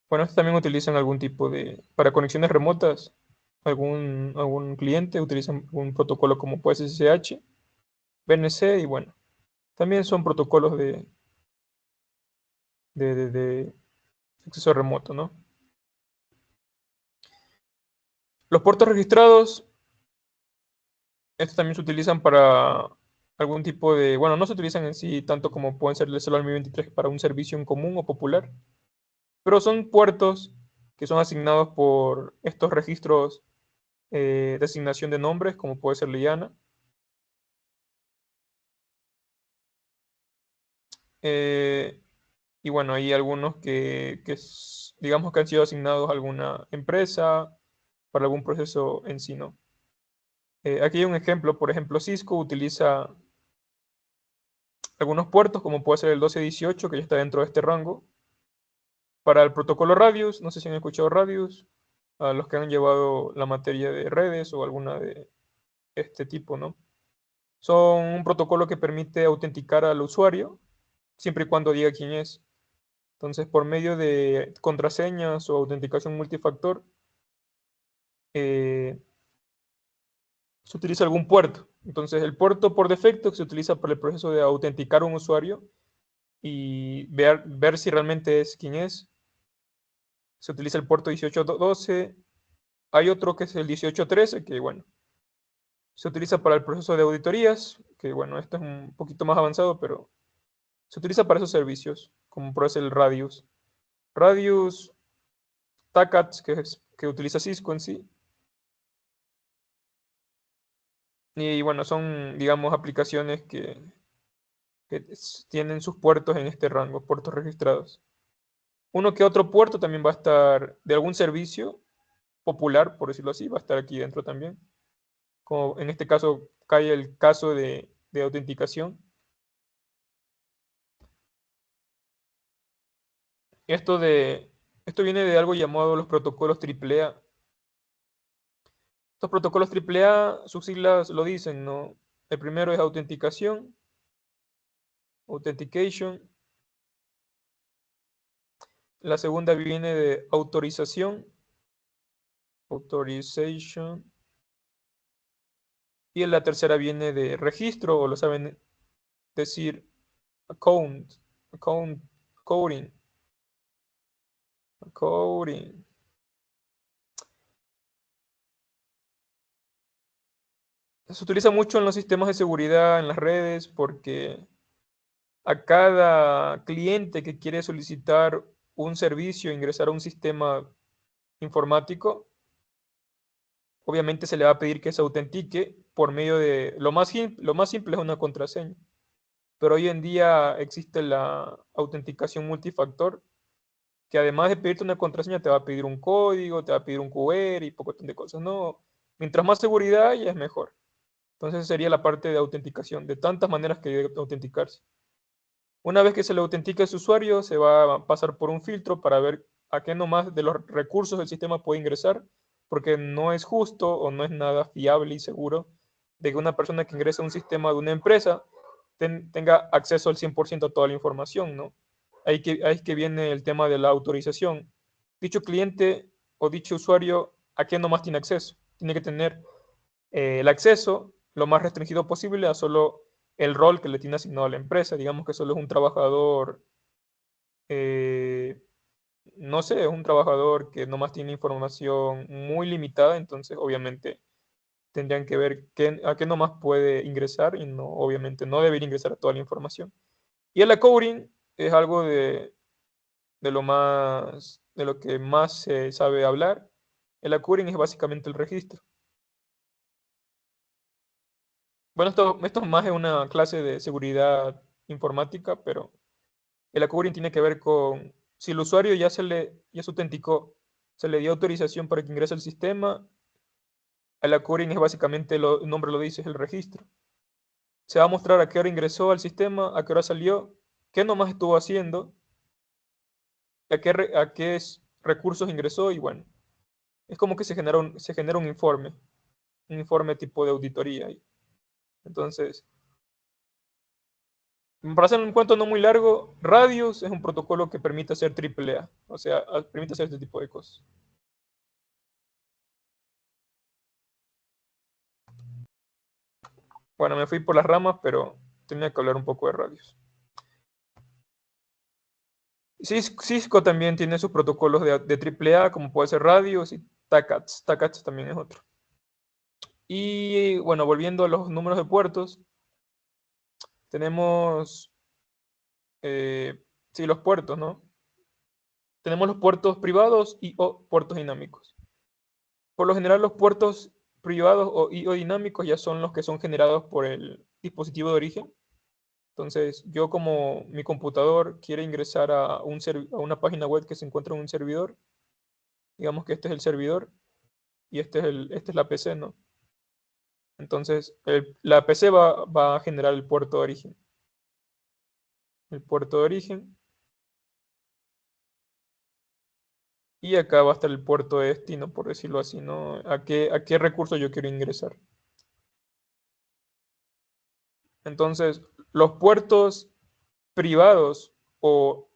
Bueno, estos también utilizan algún tipo de, para conexiones remotas, algún cliente utilizan un protocolo como puede ser SSH, BNC y bueno, también son protocolos de acceso remoto, ¿no? Los puertos registrados, estos también se utilizan para algún tipo de, bueno, no se utilizan en sí tanto como pueden ser el celular Mi 23 para un servicio en común o popular, pero son puertos que son asignados por estos registros de asignación de nombres, como puede ser Liana. Eh, y bueno, hay algunos digamos que han sido asignados a alguna empresa para algún proceso en sí, ¿no? Aquí hay un ejemplo, por ejemplo, Cisco utiliza algunos puertos, como puede ser el 1218, que ya está dentro de este rango, para el protocolo Radius. No sé si han escuchado Radius, a los que han llevado la materia de redes o alguna de este tipo, ¿no? Son un protocolo que permite autenticar al usuario, siempre y cuando diga quién es. Entonces, por medio de contraseñas o autenticación multifactor, eh, se utiliza algún puerto. Entonces, el puerto por defecto que se utiliza para el proceso de autenticar a un usuario y ver si realmente es quien es, se utiliza el puerto 1812. Hay otro que es el 1813, que bueno, se utiliza para el proceso de auditorías, que bueno, esto es un poquito más avanzado, pero se utiliza para esos servicios, como por ejemplo el Radius. Radius, TACATS, que utiliza Cisco en sí. Y bueno, son, digamos, aplicaciones que tienen sus puertos en este rango, puertos registrados. Uno que otro puerto también va a estar de algún servicio popular, por decirlo así, va a estar aquí dentro también. Como en este caso cae el caso de autenticación. Esto de, esto viene de algo llamado los protocolos AAA. Estos protocolos AAA, sus siglas lo dicen, ¿no? El primero es autenticación, authentication. La segunda viene de autorización, authorization. Y la tercera viene de registro, o lo saben decir, account, account coding, coding. Se utiliza mucho en los sistemas de seguridad, en las redes, porque a cada cliente que quiere solicitar un servicio, ingresar a un sistema informático, obviamente se le va a pedir que se autentique por medio de, lo más simple es una contraseña, pero hoy en día existe la autenticación multifactor, que además de pedirte una contraseña te va a pedir un código, te va a pedir un QR y poco de cosas, ¿no? Mientras más seguridad haya es mejor. Entonces sería la parte de autenticación, de tantas maneras que hay de autenticarse. Una vez que se le autentica a ese usuario, se va a pasar por un filtro para ver a qué nomás de los recursos del sistema puede ingresar, porque no es justo o no es nada fiable y seguro de que una persona que ingresa a un sistema de una empresa tenga acceso al 100% a toda la información, ¿no? Ahí es que viene el tema de la autorización. Dicho cliente o dicho usuario, ¿a qué nomás tiene acceso? Tiene que tener el acceso lo más restringido posible a solo el rol que le tiene asignado a la empresa. Digamos que solo es un trabajador, eh, no sé, es un trabajador que nomás tiene información muy limitada, entonces obviamente tendrían que ver a qué nomás puede ingresar y no, obviamente no debería ingresar a toda la información. Y el coding es algo de lo que más se sabe hablar. El coding es básicamente el registro. Bueno, esto más es una clase de seguridad informática, pero el account tiene que ver con si el usuario ya se autenticó, se le dio autorización para que ingrese al sistema, el account es básicamente, el nombre lo dice, es el registro. Se va a mostrar a qué hora ingresó al sistema, a qué hora salió, qué nomás estuvo haciendo, a qué recursos ingresó y bueno. Es como que se genera un informe tipo de auditoría ahí. Entonces, para hacer un cuento no muy largo, Radius es un protocolo que permite hacer AAA, o sea, permite hacer este tipo de cosas. Bueno, me fui por las ramas, pero tenía que hablar un poco de Radius. Cisco también tiene sus protocolos de AAA, como puede ser Radius y TACATS. TACATS también es otro. Y bueno, volviendo a los números de puertos, tenemos, sí, los puertos, ¿no? Tenemos los puertos privados y o puertos dinámicos. Por lo general, los puertos privados o dinámicos ya son los que son generados por el dispositivo de origen. Entonces, yo como mi computador quiere ingresar a una página web que se encuentra en un servidor, digamos que este es el servidor y esta es la PC, ¿no? Entonces, la PC va a generar el puerto de origen. El puerto de origen. Y acá va a estar el puerto de destino, por decirlo así, ¿no? ¿A qué recurso yo quiero ingresar? Entonces, los puertos privados o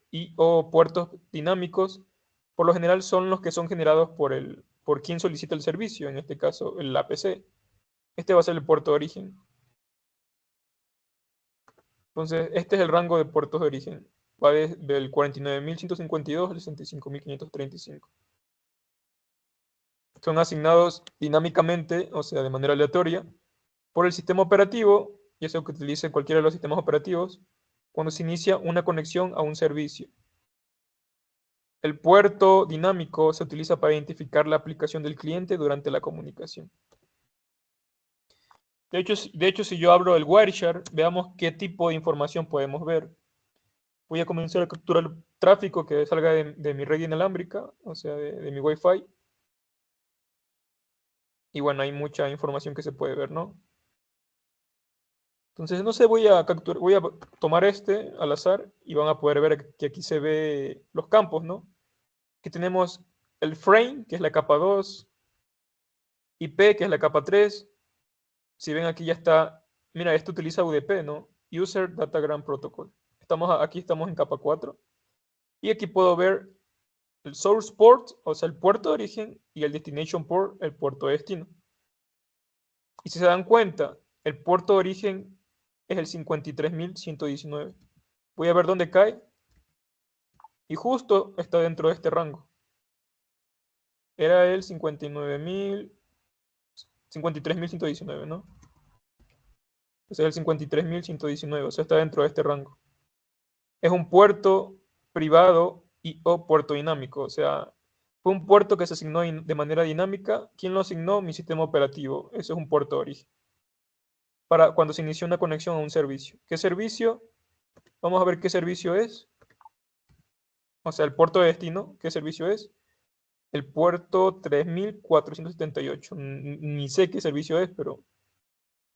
puertos dinámicos, por lo general son los que son generados por quien solicita el servicio, en este caso el APC. Este va a ser el puerto de origen. Entonces, este es el rango de puertos de origen. Va del 49.152 al 65.535. Son asignados dinámicamente, o sea, de manera aleatoria, por el sistema operativo, ya sea que utilice cualquiera de los sistemas operativos, cuando se inicia una conexión a un servicio. El puerto dinámico se utiliza para identificar la aplicación del cliente durante la comunicación. De hecho, si yo abro el Wireshark, veamos qué tipo de información podemos ver. Voy a comenzar a capturar el tráfico que salga de mi red inalámbrica, o sea, de mi Wi-Fi. Y bueno, hay mucha información que se puede ver, ¿no? Entonces, no sé, voy a tomar este al azar y van a poder ver que aquí se ve los campos, ¿no? Aquí tenemos el frame, que es la capa 2, IP, que es la capa 3. Si ven aquí ya está, mira, esto utiliza UDP, ¿no? User Datagram Protocol. Aquí estamos en capa 4. Y aquí puedo ver el source port, o sea, el puerto de origen, y el destination port, el puerto de destino. Y si se dan cuenta, el puerto de origen es el 53.119. Voy a ver dónde cae. Y justo está dentro de este rango. Era el 53.119, ¿no? Ese es el 53.119, o sea, está dentro de este rango. Es un puerto privado y o puerto dinámico, o sea, fue un puerto que se asignó de manera dinámica. ¿Quién lo asignó? Mi sistema operativo. Eso es un puerto de origen. Para cuando se inició una conexión a un servicio. ¿Qué servicio? Vamos a ver qué servicio es. O sea, el puerto de destino, ¿qué servicio es? El puerto 3478. Ni sé qué servicio es, pero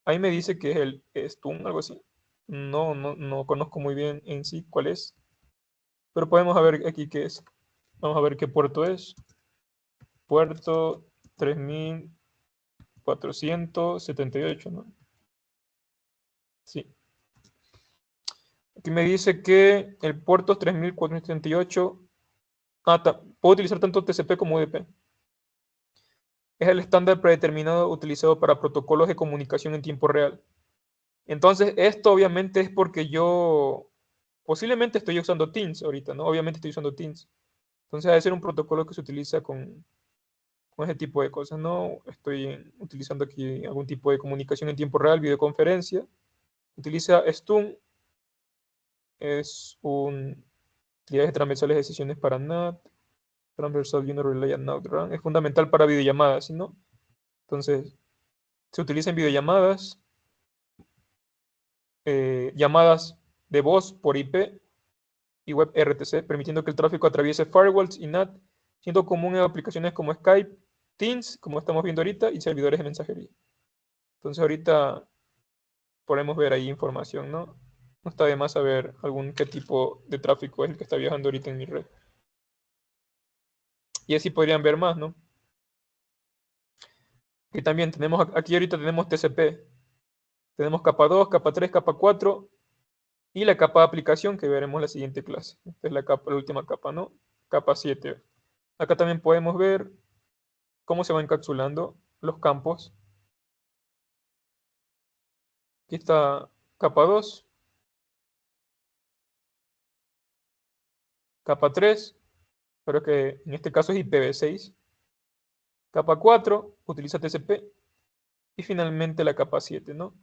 ahí me dice que es el STUN, algo así. No conozco muy bien en sí cuál es, pero podemos ver aquí qué es. Vamos a ver qué puerto es. Puerto 3478, ¿no? Sí. Aquí me dice que el puerto 3478, puedo utilizar tanto TCP como UDP. Es el estándar predeterminado utilizado para protocolos de comunicación en tiempo real. Entonces, esto obviamente es porque yo posiblemente estoy usando Teams ahorita, ¿no? Obviamente estoy usando Teams. Entonces, debe ser un protocolo que se utiliza con ese tipo de cosas, ¿no? Estoy utilizando aquí algún tipo de comunicación en tiempo real, videoconferencia. Utiliza STUN, es un unidades transversales de sesiones para NAT, Transversal Unit Relay and NAT Run. Es fundamental para videollamadas, ¿no? Entonces, se utiliza en videollamadas, llamadas de voz por IP y web RTC, permitiendo que el tráfico atraviese firewalls y NAT, siendo común en aplicaciones como Skype, Teams, como estamos viendo ahorita, y servidores de mensajería. Entonces ahorita podemos ver ahí información, ¿no? No está de más saber qué tipo de tráfico es el que está viajando ahorita en mi red. Y así podrían ver más, ¿no? Y también tenemos, aquí ahorita tenemos TCP. Tenemos capa 2, capa 3, capa 4 y la capa de aplicación que veremos en la siguiente clase. Esta es la última capa, ¿no? Capa 7. Acá también podemos ver cómo se van encapsulando los campos. Aquí está capa 2, capa 3, pero que en este caso es IPv6. Capa 4 utiliza TCP y finalmente la capa 7, ¿no?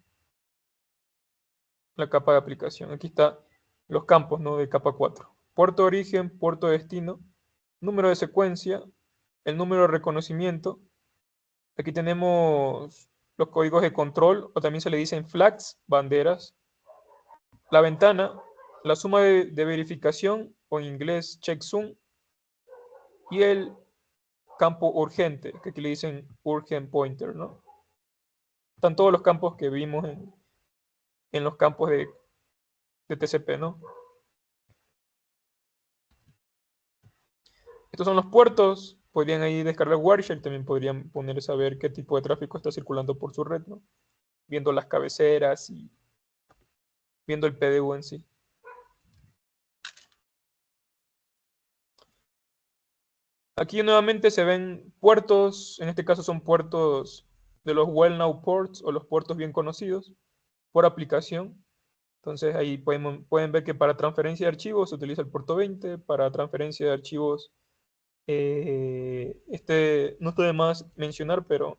La capa de aplicación. Aquí están los campos, ¿no? De capa 4. Puerto de origen, puerto de destino, número de secuencia, el número de reconocimiento. Aquí tenemos los códigos de control, o también se le dicen flags, banderas. La ventana, la suma de verificación, o en inglés checksum, y el campo urgente, que aquí le dicen urgent pointer, ¿no? Están todos los campos que vimos en los campos de TCP, ¿no? Estos son los puertos. Podrían ahí descargar Wireshark, también podrían ponerse a ver qué tipo de tráfico está circulando por su red, ¿no? Viendo las cabeceras y viendo el PDU en sí. Aquí nuevamente se ven puertos, en este caso son puertos de los well-known ports o los puertos bien conocidos por aplicación. Entonces ahí pueden ver que para transferencia de archivos se utiliza el puerto 20, para transferencia de archivos, no está de más mencionar, pero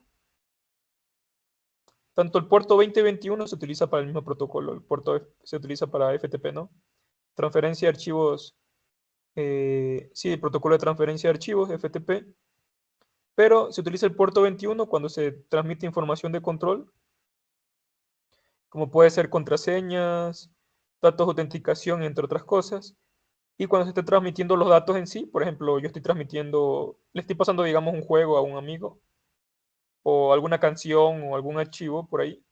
tanto el puerto 20 y 21 se utiliza para el mismo protocolo, el puerto se utiliza para FTP, ¿no? Transferencia de archivos, sí, el protocolo de transferencia de archivos, FTP, pero se utiliza el puerto 21 cuando se transmite información de control, como puede ser contraseñas, datos de autenticación, entre otras cosas. Y cuando se esté transmitiendo los datos en sí, por ejemplo, yo estoy transmitiendo, le estoy pasando, digamos, un juego a un amigo, o alguna canción o algún archivo por ahí,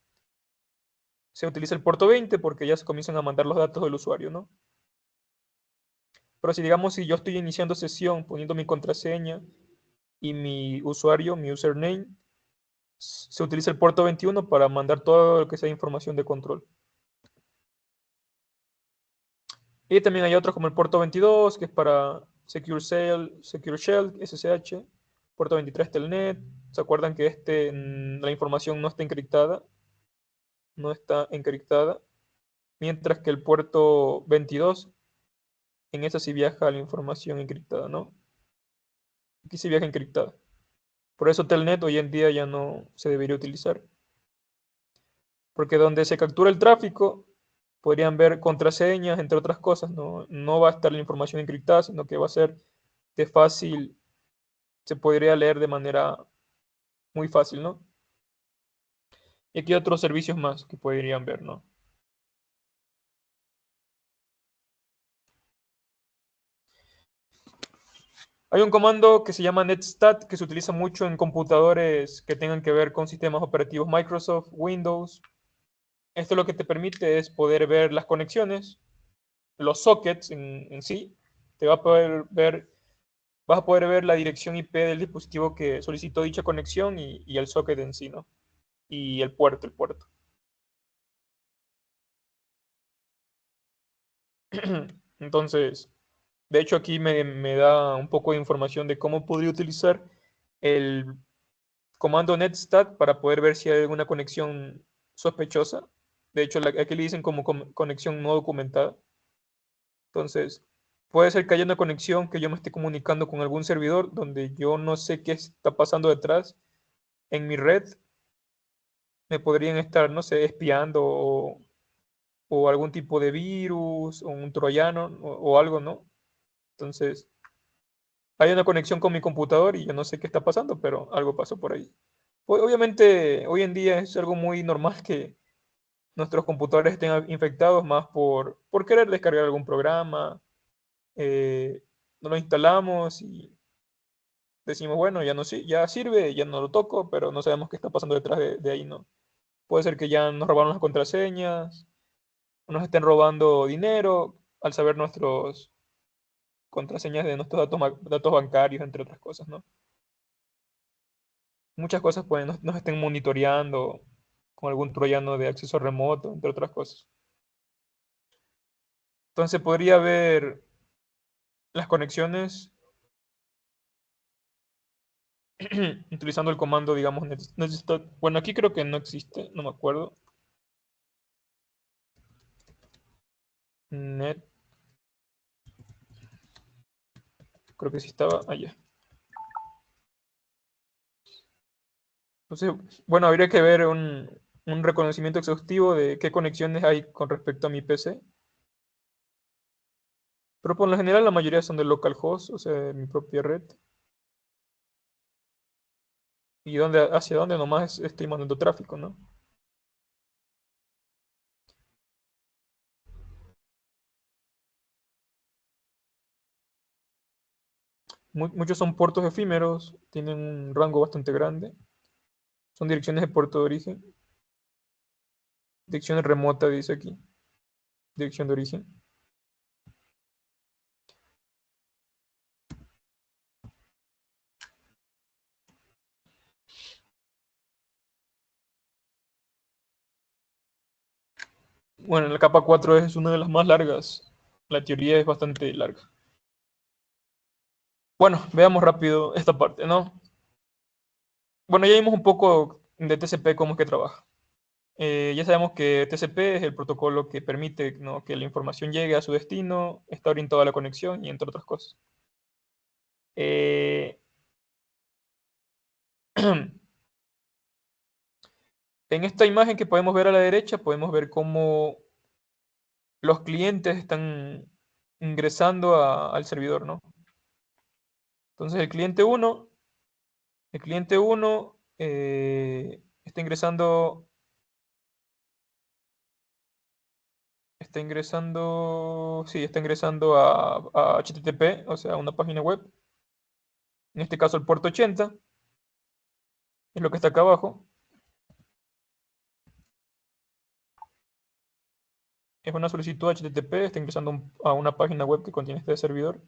se utiliza el puerto 20 porque ya se comienzan a mandar los datos del usuario, ¿no? Pero si digamos, si yo estoy iniciando sesión poniendo mi contraseña y mi usuario, mi username, se utiliza el puerto 21 para mandar todo lo que sea información de control. Y también hay otros como el puerto 22, que es para Secure Shell, SSH, puerto 23 Telnet. ¿Se acuerdan que la información no está encriptada? No está encriptada. Mientras que el puerto 22, en ese sí viaja la información encriptada, ¿no? Aquí sí viaja encriptada. Por eso Telnet hoy en día ya no se debería utilizar. Porque donde se captura el tráfico, podrían ver contraseñas, entre otras cosas. No va a estar la información encriptada, sino que va a ser de fácil, se podría leer de manera muy fácil, ¿no? Y aquí hay otros servicios más que podrían ver, ¿no? Hay un comando que se llama netstat que se utiliza mucho en computadores que tengan que ver con sistemas operativos Microsoft, Windows. Esto lo que te permite es poder ver las conexiones, los sockets en sí. Te va a poder ver, vas a poder ver la dirección IP del dispositivo que solicitó dicha conexión y el socket en sí, ¿no? Y el puerto. Entonces, de hecho aquí me da un poco de información de cómo podría utilizar el comando netstat para poder ver si hay alguna conexión sospechosa. De hecho, aquí le dicen como conexión no documentada. Entonces, puede ser que haya una conexión que yo me esté comunicando con algún servidor donde yo no sé qué está pasando detrás en mi red. Me podrían estar, no sé, espiando o algún tipo de virus o un troyano o algo, ¿no? Entonces, hay una conexión con mi computador y yo no sé qué está pasando, pero algo pasó por ahí. Obviamente, hoy en día es algo muy normal que nuestros computadores estén infectados más por querer descargar algún programa. No lo instalamos y decimos, bueno, ya no ya sirve, ya no lo toco, pero no sabemos qué está pasando detrás de ahí, ¿no? Puede ser que ya nos robaron las contraseñas, o nos estén robando dinero al saber nuestros contraseñas de nuestros datos bancarios, entre otras cosas, ¿no? muchas cosas pueden nos estén monitoreando con algún troyano de acceso remoto, entre otras cosas. Entonces podría ver las conexiones utilizando el comando, digamos, bueno, aquí creo que no existe, no me acuerdo. Net, creo que sí estaba allá. Entonces, bueno, habría que ver un reconocimiento exhaustivo de qué conexiones hay con respecto a mi PC. Pero por lo general la mayoría son de localhost, o sea, de mi propia red. Y hacia dónde nomás estoy mandando tráfico, ¿no? Muchos son puertos efímeros, tienen un rango bastante grande. Son direcciones de puerto de origen. Dirección remota, dice aquí. Dirección de origen. Bueno, la capa 4 es una de las más largas. La teoría es bastante larga. Bueno, veamos rápido esta parte, ¿no? Bueno, ya vimos un poco de TCP cómo es que trabaja. Ya sabemos que TCP es el protocolo que permite, ¿no?, que la información llegue a su destino, está orientado a la conexión y entre otras cosas. Eh, en esta imagen que podemos ver a la derecha, podemos ver cómo los clientes están ingresando al servidor, ¿no? Entonces el cliente 1 está ingresando a HTTP, o sea, a una página web. En este caso el puerto 80 es lo que está acá abajo. Es una solicitud HTTP, está ingresando a una página web que contiene este servidor.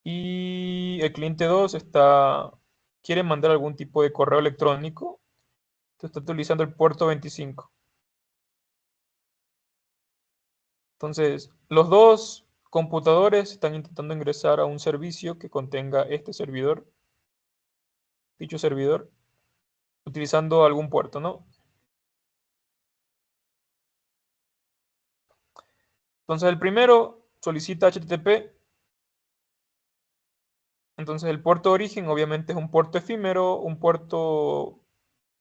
Y el cliente 2 quiere mandar algún tipo de correo electrónico. Entonces está utilizando el puerto 25. Entonces, los dos computadores están intentando ingresar a un servicio que contenga este servidor, dicho servidor, utilizando algún puerto, ¿no? Entonces, el primero solicita HTTP. Entonces, el puerto de origen obviamente es un puerto efímero, un puerto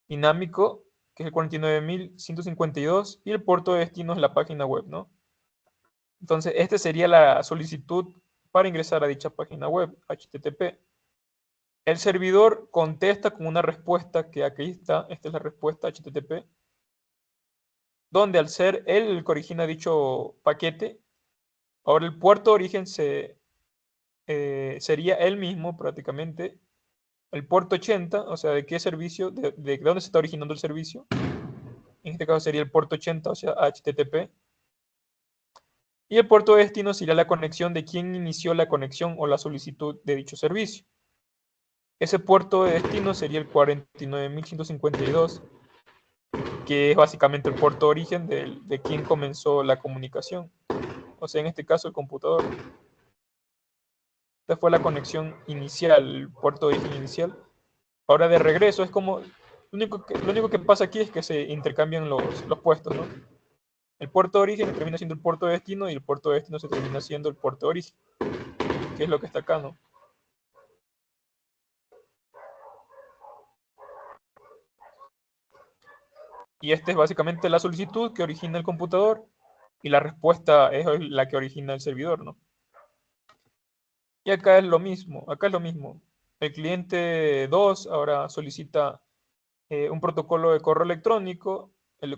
dinámico, que es el 49.152, y el puerto de destino es la página web, ¿no? Entonces, esta sería la solicitud para ingresar a dicha página web, HTTP. El servidor contesta con una respuesta que aquí está, esta es la respuesta HTTP, donde al ser él el que origina dicho paquete, ahora el puerto de origen sería él mismo prácticamente, el puerto 80, o sea, de qué servicio, de dónde se está originando el servicio. En este caso sería el puerto 80, o sea, HTTP. Y el puerto de destino sería la conexión de quien inició la conexión o la solicitud de dicho servicio. Ese puerto de destino sería el 49.152, que es básicamente el puerto de origen de quien comenzó la comunicación. O sea, en este caso el computador. Esta fue la conexión inicial, el puerto de origen inicial. Ahora de regreso es como, lo único que pasa aquí es que se intercambian los puestos, ¿no? El puerto de origen termina siendo el puerto de destino y el puerto de destino se termina siendo el puerto de origen, que es lo que está acá, ¿no? Y esta es básicamente la solicitud que origina el computador y la respuesta es la que origina el servidor, ¿no? Y acá es lo mismo. El cliente 2 ahora solicita un protocolo de correo electrónico. El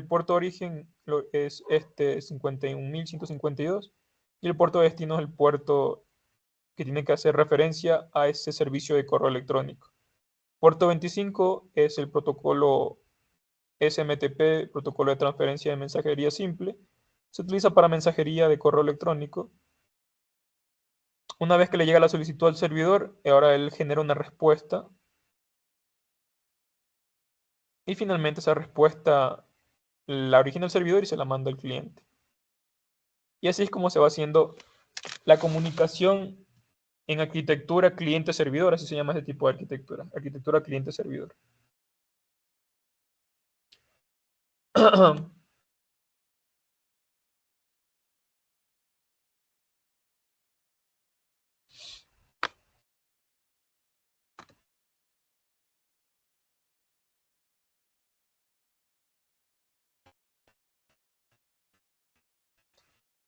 puerto de origen es este 51.152 y el puerto de destino es el puerto que tiene que hacer referencia a ese servicio de correo electrónico. Puerto 25 es el protocolo SMTP, protocolo de transferencia de mensajería simple. Se utiliza para mensajería de correo electrónico. Una vez que le llega la solicitud al servidor, ahora él genera una respuesta Y finalmente esa respuesta la origina el servidor y se la manda al cliente. Y así es como se va haciendo la comunicación en arquitectura cliente-servidor, así se llama ese tipo de arquitectura cliente-servidor.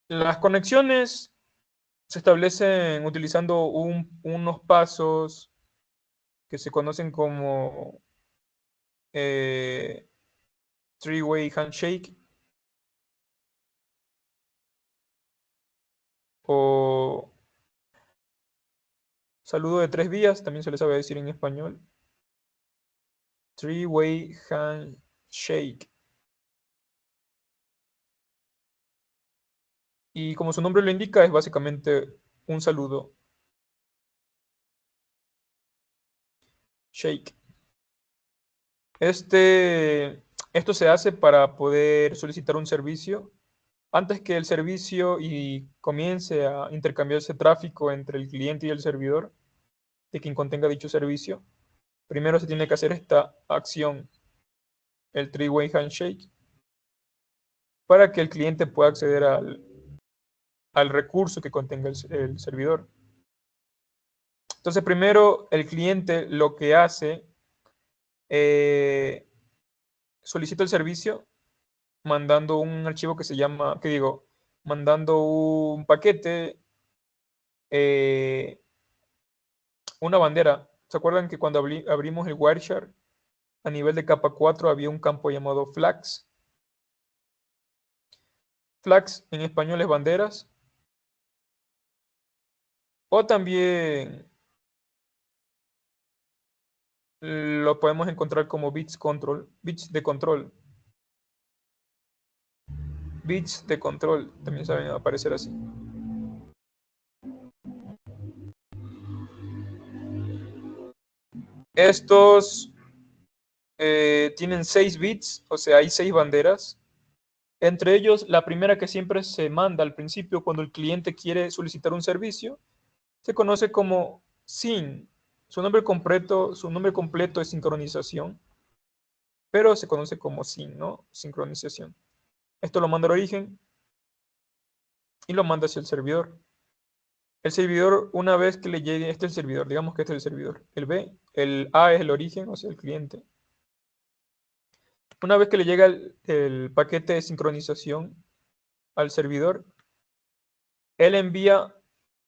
Las conexiones se establecen utilizando unos pasos que se conocen como eh, three-way handshake o saludo de 3 vías, también se le sabe decir en español. Three-way handshake. Y como su nombre lo indica, es básicamente un saludo. Shake. Esto se hace para poder solicitar un servicio. Antes que el servicio y comience a intercambiarse tráfico entre el cliente y el servidor de quien contenga dicho servicio, primero se tiene que hacer esta acción, el three-way handshake, para que el cliente pueda acceder al recurso que contenga el servidor. Entonces, primero el cliente lo que hace, eh, solicita el servicio mandando un archivo que se llama, que digo, mandando un paquete, una bandera. ¿Se acuerdan que cuando abrimos el Wireshark, a nivel de capa 4 había un campo llamado flags? Flags en español es banderas. O también lo podemos encontrar como bits de control. Bits de control también saben aparecer así. Estos tienen 6 bits, o sea, hay 6 banderas. Entre ellos, la primera que siempre se manda al principio cuando el cliente quiere solicitar un servicio, se conoce como SYN. Su nombre completo es sincronización, pero se conoce como SYN, ¿no? Sincronización. Esto lo manda al origen y lo manda hacia el servidor. El servidor, una vez que le llegue, este es el servidor, digamos que este es el servidor. El A es el origen, o sea, el cliente. Una vez que le llega el paquete de sincronización al servidor, él envía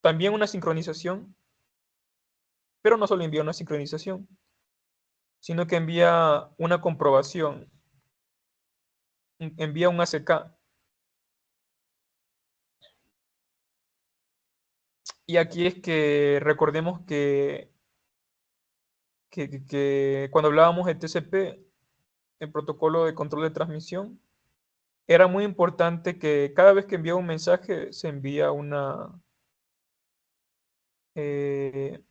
también una sincronización, pero no solo envía una sincronización, sino que envía una comprobación, envía un ACK. Y aquí es que recordemos que cuando hablábamos de TCP, el protocolo de control de transmisión, era muy importante que cada vez que envía un mensaje se envía eh,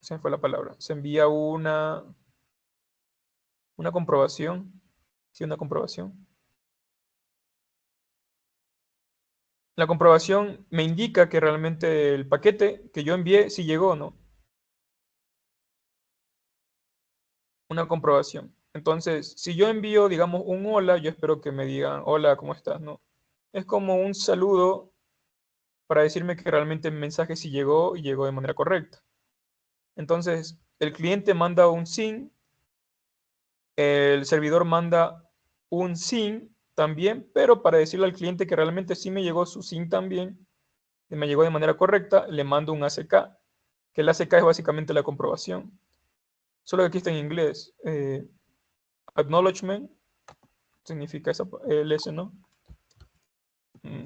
se me fue la palabra, se envía una comprobación, sí, una comprobación. La comprobación me indica que realmente el paquete que yo envié sí llegó, ¿no? Una comprobación. Entonces, si yo envío, digamos, un hola, yo espero que me digan, hola, ¿cómo estás? ¿No? Es como un saludo para decirme que realmente el mensaje sí llegó y llegó de manera correcta. Entonces, el cliente manda un SYN, el servidor manda un SYN también, pero para decirle al cliente que realmente sí me llegó su SYN también, que me llegó de manera correcta, le mando un ACK, que el ACK es básicamente la comprobación. Solo que aquí está en inglés. Acknowledgement significa el S, ¿no? Mm,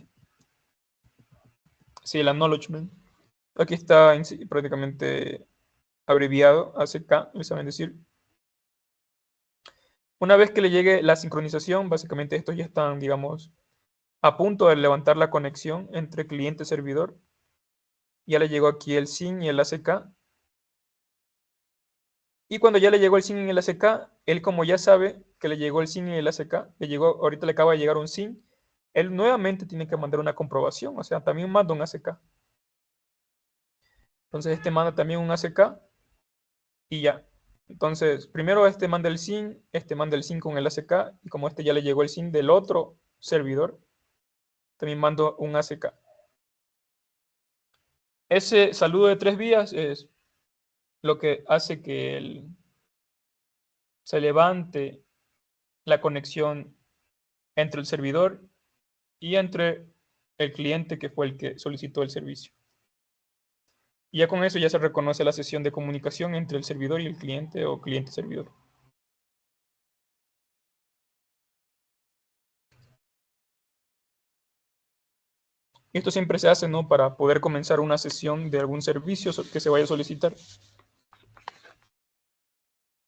sí, el acknowledgement. Aquí está prácticamente abreviado, ACK, le saben decir. Una vez que le llegue la sincronización, básicamente estos ya están, digamos, a punto de levantar la conexión entre cliente y servidor. Ya le llegó aquí el SYN y el ACK. Y cuando ya le llegó el SYN en el ACK, él como ya sabe que le llegó el SYN en el ACK, ahorita le acaba de llegar un SYN, él nuevamente tiene que mandar una comprobación, o sea, también manda un ACK. Entonces este manda también un ACK y ya. Entonces, primero este manda el SYN, este manda el SYN con el ACK, y como este ya le llegó el SYN del otro servidor, también mando un ACK. Ese saludo de 3 vías es lo que hace que se levante la conexión entre el servidor y entre el cliente que fue el que solicitó el servicio. Y ya con eso ya se reconoce la sesión de comunicación entre el servidor y el cliente o cliente-servidor. Y esto siempre se hace, ¿no?, para poder comenzar una sesión de algún servicio que se vaya a solicitar.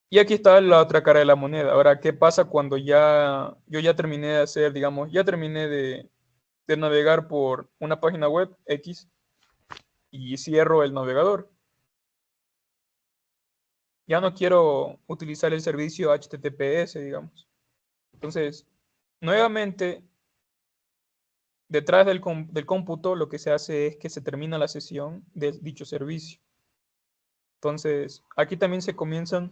Y aquí está la otra cara de la moneda. Ahora, ¿qué pasa cuando yo ya terminé de hacer, digamos, ya terminé de navegar por una página web X y cierro el navegador? Ya no quiero utilizar el servicio HTTPS, digamos. Entonces, nuevamente, detrás del cómputo, lo que se hace es que se termina la sesión de dicho servicio. Entonces, aquí también se comienzan,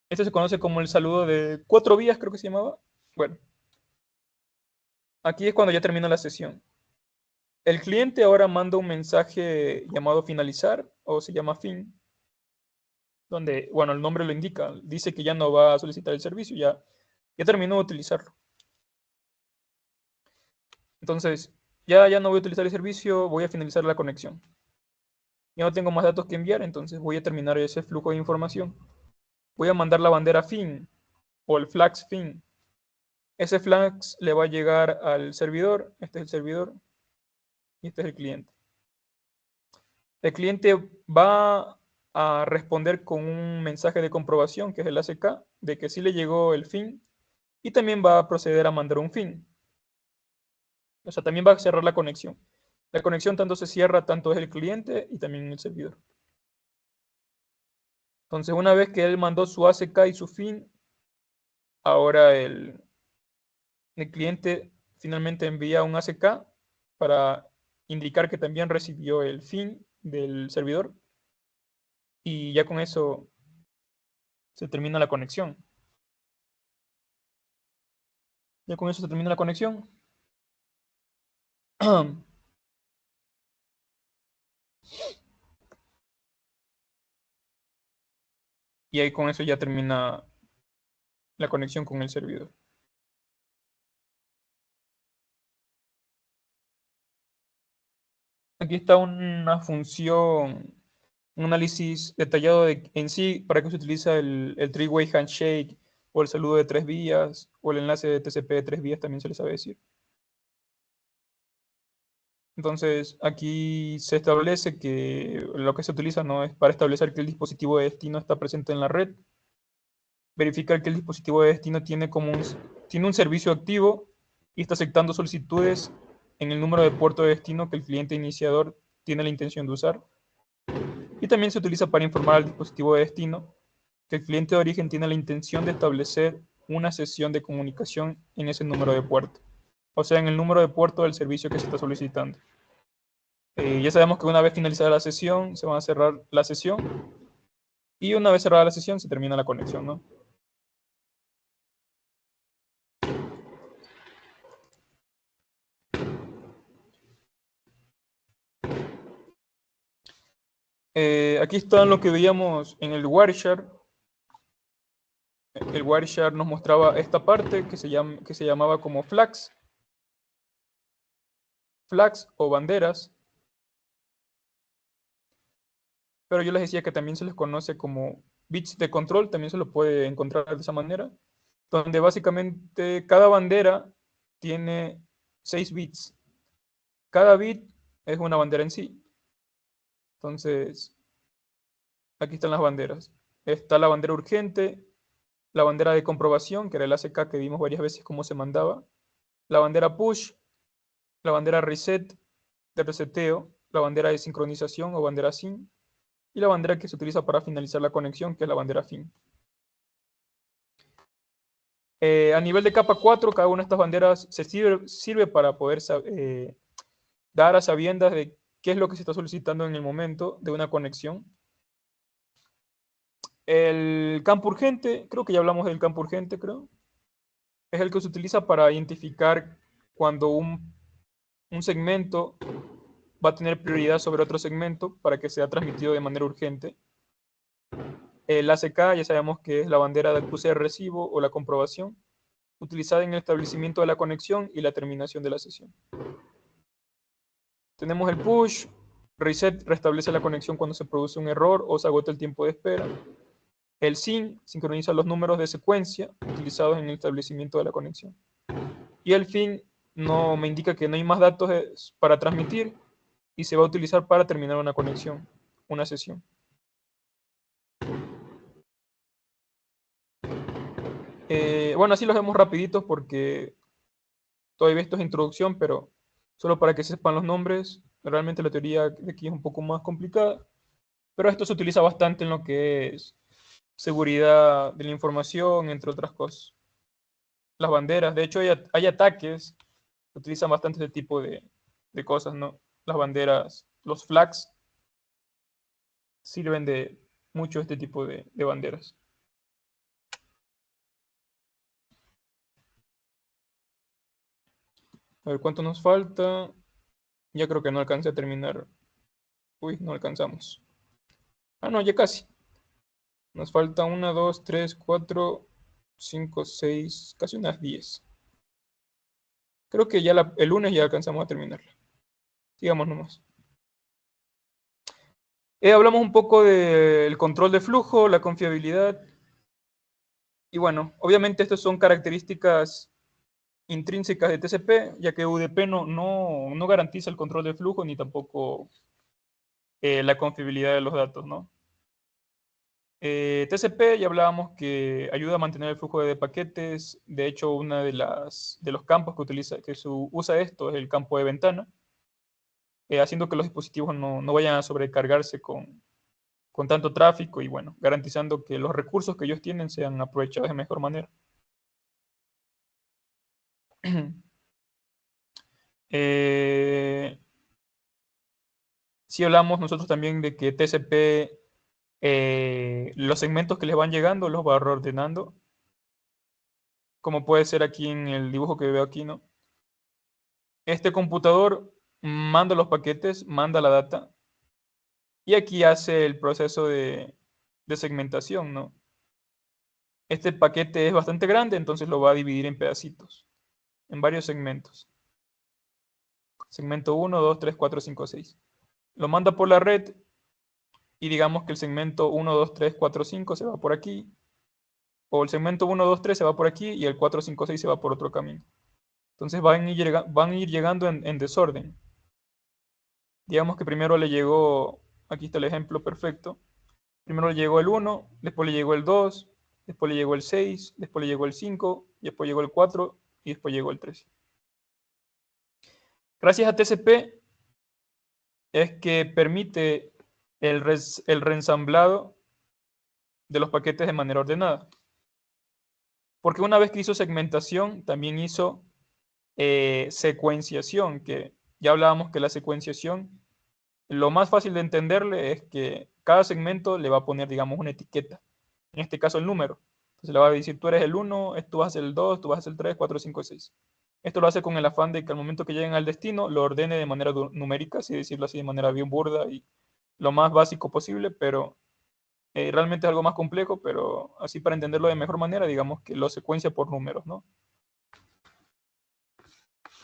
este se conoce como el saludo de 4 vías, creo que se llamaba. Bueno, aquí es cuando ya termina la sesión. El cliente ahora manda un mensaje llamado finalizar, o se llama fin, donde, bueno, el nombre lo indica, dice que ya no va a solicitar el servicio, ya terminó de utilizarlo. Entonces, ya no voy a utilizar el servicio, voy a finalizar la conexión. Ya no tengo más datos que enviar, entonces voy a terminar ese flujo de información. Voy a mandar la bandera fin o el flags fin. Ese flags le va a llegar al servidor, este es el servidor y este es el cliente. El cliente va a responder con un mensaje de comprobación, que es el ACK, de que sí le llegó el fin, y también va a proceder a mandar un fin. O sea, también va a cerrar la conexión. La conexión tanto se cierra, tanto es el cliente y también el servidor. Entonces, una vez que él mandó su ACK y su fin, ahora el cliente finalmente envía un ACK para indicar que también recibió el fin del servidor, y ya con eso se termina la conexión. Ya con eso se termina la conexión. Y ahí con eso ya termina la conexión con el servidor. Aquí está una función, un análisis detallado en sí, para qué se utiliza el three-way handshake, o el saludo de 3 vías, o el enlace de TCP de 3 vías, también se les sabe decir. Entonces, aquí se establece que lo que se utiliza, no es para establecer que el dispositivo de destino está presente en la red, verificar que el dispositivo de destino tiene un servicio activo y está aceptando solicitudes en el número de puerto de destino que el cliente iniciador tiene la intención de usar. Y también se utiliza para informar al dispositivo de destino que el cliente de origen tiene la intención de establecer una sesión de comunicación en ese número de puerto, o sea, en el número de puerto del servicio que se está solicitando. Ya sabemos que una vez finalizada la sesión, se va a cerrar la sesión, y una vez cerrada la sesión, se termina la conexión, ¿no? Aquí está lo que veíamos en el Wireshark. El Wireshark nos mostraba esta parte que se llamaba como flags o banderas, pero yo les decía que también se les conoce como bits de control, también se lo puede encontrar de esa manera, donde básicamente cada bandera tiene 6 bits. Cada bit es una bandera en sí. Entonces, aquí están las banderas. Está la bandera urgente, la bandera de comprobación, que era el ACK que vimos varias veces cómo se mandaba, la bandera push, la bandera reset, de reseteo, la bandera de sincronización o bandera SYN, y la bandera que se utiliza para finalizar la conexión, que es la bandera fin. A nivel de capa 4, cada una de estas banderas sirve para poder dar a sabiendas de qué es lo que se está solicitando en el momento de una conexión. El campo urgente, creo que ya hablamos del campo urgente, creo. Es el que se utiliza para identificar cuando un segmento va a tener prioridad sobre otro segmento para que sea transmitido de manera urgente. El ACK ya sabemos que es la bandera de cruce de recibo o la comprobación, utilizada en el establecimiento de la conexión y la terminación de la sesión. Tenemos el push, reset restablece la conexión cuando se produce un error o se agota el tiempo de espera. El SYN sincroniza los números de secuencia utilizados en el establecimiento de la conexión. Y el fin no me indica que no hay más datos para transmitir y se va a utilizar para terminar una conexión, una sesión. Bueno, así los vemos rapiditos porque todavía esto es introducción, pero solo para que sepan los nombres. Realmente la teoría de aquí es un poco más complicada, pero esto se utiliza bastante en lo que es seguridad de la información, entre otras cosas. Las banderas, de hecho hay ataques que utilizan bastante este tipo de cosas, ¿no? Las banderas, los flags, sirven de mucho este tipo de banderas. A ver cuánto nos falta. Ya creo que no alcancé a terminar. Uy, no alcanzamos. Ah, no, ya casi. Nos falta 1, 2, 3, 4, 5, 6, casi unas 10. Creo que ya el lunes ya alcanzamos a terminarla. Sigamos nomás. Hablamos un poco del control de flujo, la confiabilidad. Y bueno, obviamente estas son características intrínsecas de TCP, ya que UDP no garantiza el control de flujo ni tampoco la confiabilidad de los datos, ¿no? TCP ya hablábamos que ayuda a mantener el flujo de paquetes. De hecho, uno de los campos que usa esto es el campo de ventana, haciendo que los dispositivos no vayan a sobrecargarse con tanto tráfico y bueno, garantizando que los recursos que ellos tienen sean aprovechados de mejor manera. Sí hablamos nosotros también de que TCP, los segmentos que les van llegando los va reordenando, como puede ser aquí en el dibujo que veo aquí, ¿no? Este computador manda los paquetes, manda la data, y aquí hace el proceso de segmentación, ¿no? Este paquete es bastante grande, entonces lo va a dividir en pedacitos, en varios segmentos. Segmento 1, 2, 3, 4, 5, 6. Lo manda por la red y digamos que el segmento 1, 2, 3, 4, 5 se va por aquí, o el segmento 1, 2, 3 se va por aquí y el 4, 5, 6 se va por otro camino. Entonces van a ir llegando en desorden. Digamos que primero le llegó, aquí está el ejemplo perfecto, primero le llegó el 1, después le llegó el 2, después le llegó el 6, después le llegó el 5, después llegó el 4 y después llegó el 3. Gracias a TCP es que permite el reensamblado de los paquetes de manera ordenada. Porque una vez que hizo segmentación, también hizo secuenciación, que ya hablábamos que la secuenciación, lo más fácil de entenderle es que cada segmento le va a poner, digamos, una etiqueta. En este caso, el número. Entonces le va a decir, tú eres el 1, tú vas a ser el 2, tú vas a ser el 3, 4, 5, 6. Esto lo hace con el afán de que al momento que lleguen al destino, lo ordene de manera numérica, así decirlo así, de manera bien burda y lo más básico posible, pero realmente es algo más complejo, pero así para entenderlo de mejor manera, digamos que lo secuencia por números, ¿no?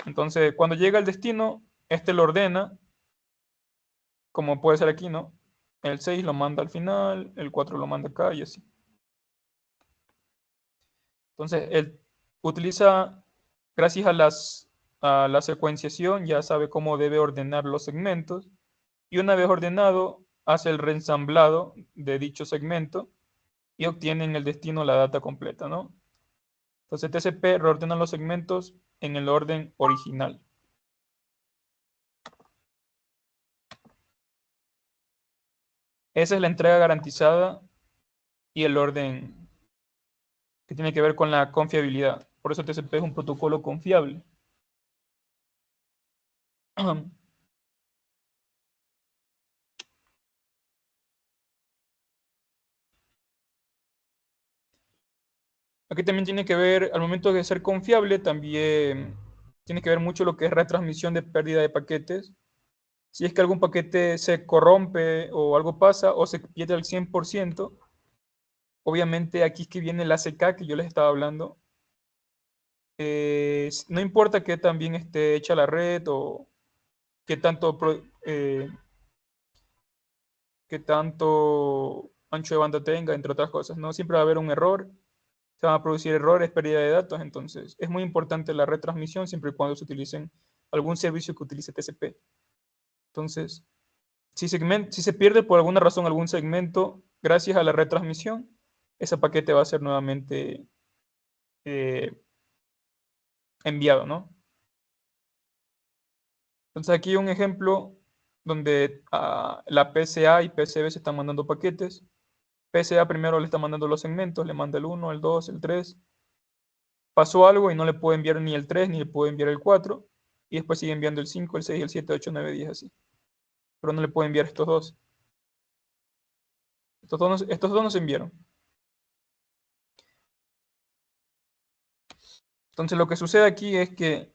Entonces, cuando llega al destino, este lo ordena, como puede ser aquí, ¿no? El 6 lo manda al final, el 4 lo manda acá y así. Entonces, él utiliza, gracias a la secuenciación, ya sabe cómo debe ordenar los segmentos y una vez ordenado, hace el reensamblado de dicho segmento y obtiene en el destino la data completa, ¿no? Entonces, TCP reordena los segmentos en el orden original. Esa es la entrega garantizada y el orden que tiene que ver con la confiabilidad. Por eso TCP es un protocolo confiable. Aquí también tiene que ver, al momento de ser confiable, también tiene que ver mucho lo que es retransmisión de pérdida de paquetes. Si es que algún paquete se corrompe o algo pasa o se pierde al 100%, obviamente aquí es que viene la ACK que yo les estaba hablando. No importa que también esté hecha la red o qué tanto, qué tanto ancho de banda tenga, entre otras cosas, ¿no? Siempre va a haber un error, se van a producir errores, pérdida de datos, entonces es muy importante la retransmisión siempre y cuando se utilicen algún servicio que utilice TCP. Entonces, si se pierde por alguna razón algún segmento, gracias a la retransmisión, ese paquete va a ser nuevamente eh, enviado, ¿no? Entonces aquí hay un ejemplo donde la PCA y PCB se están mandando paquetes. PCA primero le está mandando los segmentos, le manda el 1, el 2, el 3. Pasó algo y no le puede enviar ni el 3 ni le puede enviar el 4. Y después sigue enviando el 5, el 6, el 7, 8, 9, 10 así. Pero no le puede enviar estos dos. Estos dos no se enviaron. Entonces lo que sucede aquí es que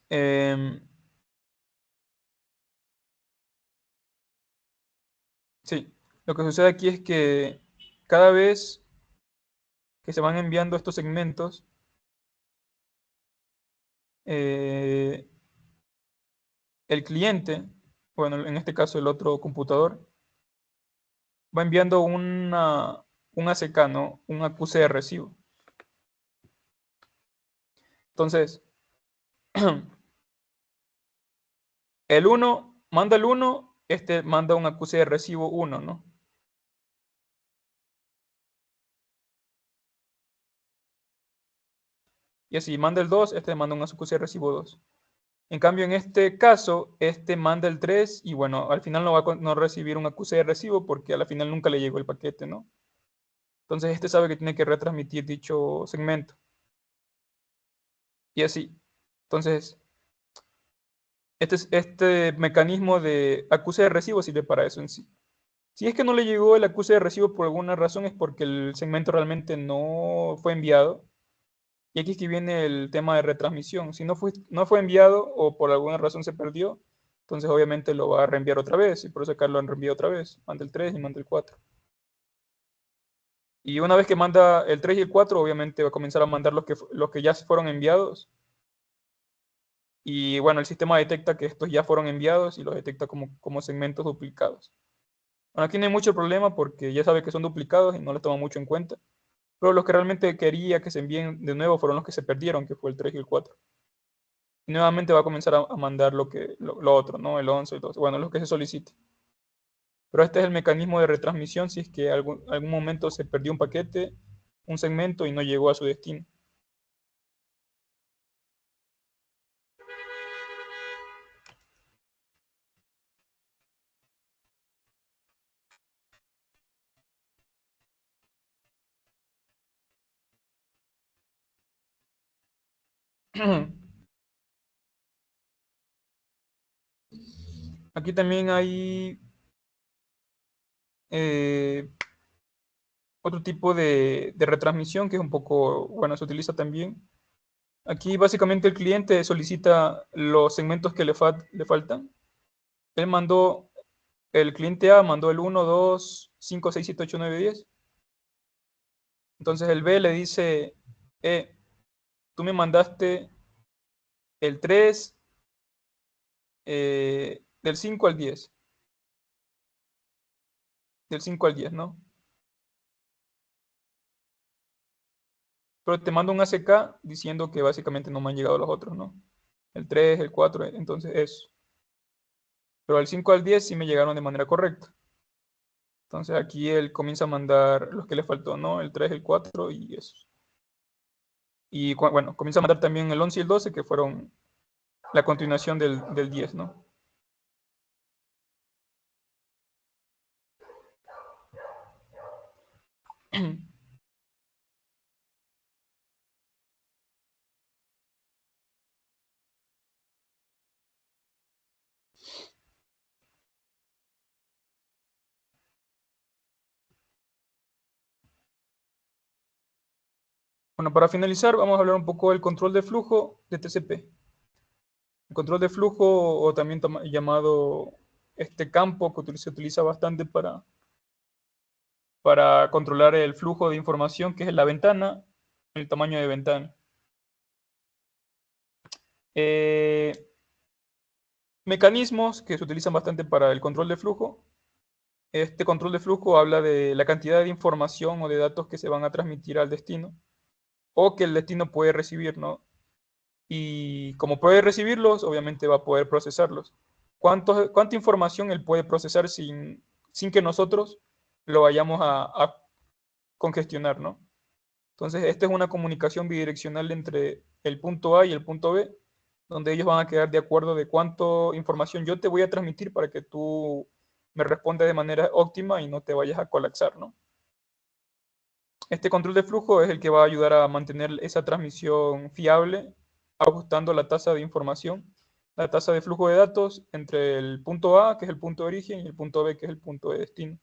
eh, sí, lo que sucede aquí es que cada vez que se van enviando estos segmentos, eh, el cliente, bueno, en este caso el otro computador, va enviando un ACK, ¿no? Un acuse de recibo. Entonces, el 1 manda el 1, este manda un acuse de recibo 1, ¿no? Y así manda el 2, este manda un acuse de recibo 2. En cambio, en este caso, este manda el 3 y bueno, al final no va a no recibir un acuse de recibo porque al final nunca le llegó el paquete, ¿no? Entonces, este sabe que tiene que retransmitir dicho segmento. Y así. Entonces, este mecanismo de acuse de recibo sirve para eso en sí. Si es que no le llegó el acuse de recibo por alguna razón, es porque el segmento realmente no fue enviado. Y aquí es que viene el tema de retransmisión. Si no fue enviado o por alguna razón se perdió, entonces obviamente lo va a reenviar otra vez. Y por eso acá lo han reenviado otra vez. Manda el 3 y manda el 4. Y una vez que manda el 3 y el 4, obviamente va a comenzar a mandar los que ya fueron enviados. Y bueno, el sistema detecta que estos ya fueron enviados y los detecta como segmentos duplicados. Bueno, aquí no hay mucho problema porque ya sabe que son duplicados y no les toma mucho en cuenta. Pero los que realmente quería que se envíen de nuevo fueron los que se perdieron, que fue el 3 y el 4. Y nuevamente va a comenzar a mandar lo otro, ¿no? El 11, el 12, bueno, lo que se solicite. Pero este es el mecanismo de retransmisión si es que algún momento se perdió un paquete, un segmento y no llegó a su destino. Aquí también hay eh, otro tipo de retransmisión que es un poco, bueno, se utiliza también. Aquí básicamente el cliente solicita los segmentos que le faltan. Él mandó, el cliente A mandó el 1, 2, 5, 6, 7, 8, 9, 10. Entonces el B le dice, tú me mandaste el 3 del 5 al 10. Del 5 al 10, ¿no? Pero te mando un ACK diciendo que básicamente no me han llegado los otros, ¿no? El 3, el 4, entonces eso. Pero al 5 al 10 sí me llegaron de manera correcta. Entonces aquí él comienza a mandar los que le faltó, ¿no? El 3, el 4 y eso. Y bueno, comienza a mandar también el 11 y el 12, que fueron la continuación del 10, ¿no? Bueno, para finalizar, vamos a hablar un poco del control de flujo de TCP. El control de flujo, o también llamado este campo que se utiliza bastante para controlar el flujo de información, que es la ventana, el tamaño de ventana. Eh, Mecanismos que se utilizan bastante para el control de flujo. Este control de flujo habla de la cantidad de información o de datos que se van a transmitir al destino o que el destino puede recibir, ¿no? Y como puede recibirlos, obviamente va a poder procesarlos. ¿Cuánta información él puede procesar sin que nosotros lo vayamos a congestionar, ¿no? Entonces, esta es una comunicación bidireccional entre el punto A y el punto B, donde ellos van a quedar de acuerdo de cuánta información yo te voy a transmitir para que tú me respondas de manera óptima y no te vayas a colapsar, ¿no? Este control de flujo es el que va a ayudar a mantener esa transmisión fiable, ajustando la tasa de información, la tasa de flujo de datos entre el punto A, que es el punto de origen, y el punto B, que es el punto de destino,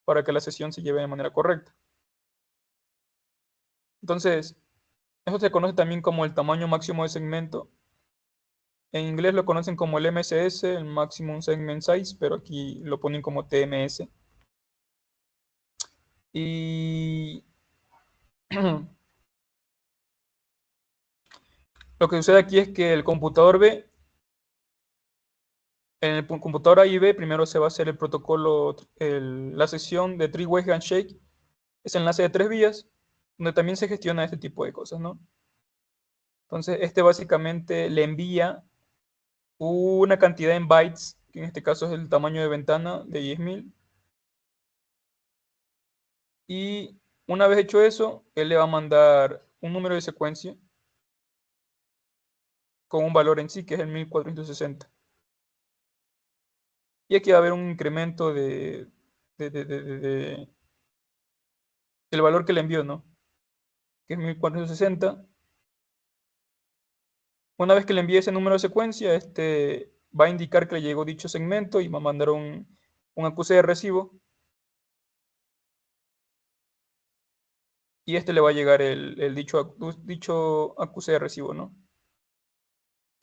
para que la sesión se lleve de manera correcta. Entonces, eso se conoce también como el tamaño máximo de segmento. En inglés lo conocen como el MSS, el Maximum Segment Size, pero aquí lo ponen como TMS. Y lo que sucede aquí es que el computador B, en el computador A y B, primero se va a hacer el protocolo, la sesión de Three-Way Handshake, ese enlace de 3 vías, donde también se gestiona este tipo de cosas, ¿no? Entonces, este básicamente le envía una cantidad en bytes, que en este caso es el tamaño de ventana de 10.000, y una vez hecho eso, él le va a mandar un número de secuencia con un valor en sí, que es el 1460. Y aquí va a haber un incremento del valor que le envió, ¿no? Que es 1460. Una vez que le envíe ese número de secuencia, este va a indicar que le llegó dicho segmento y va a mandar un acuse de recibo. Y este le va a llegar el dicho acuse de recibo, ¿no?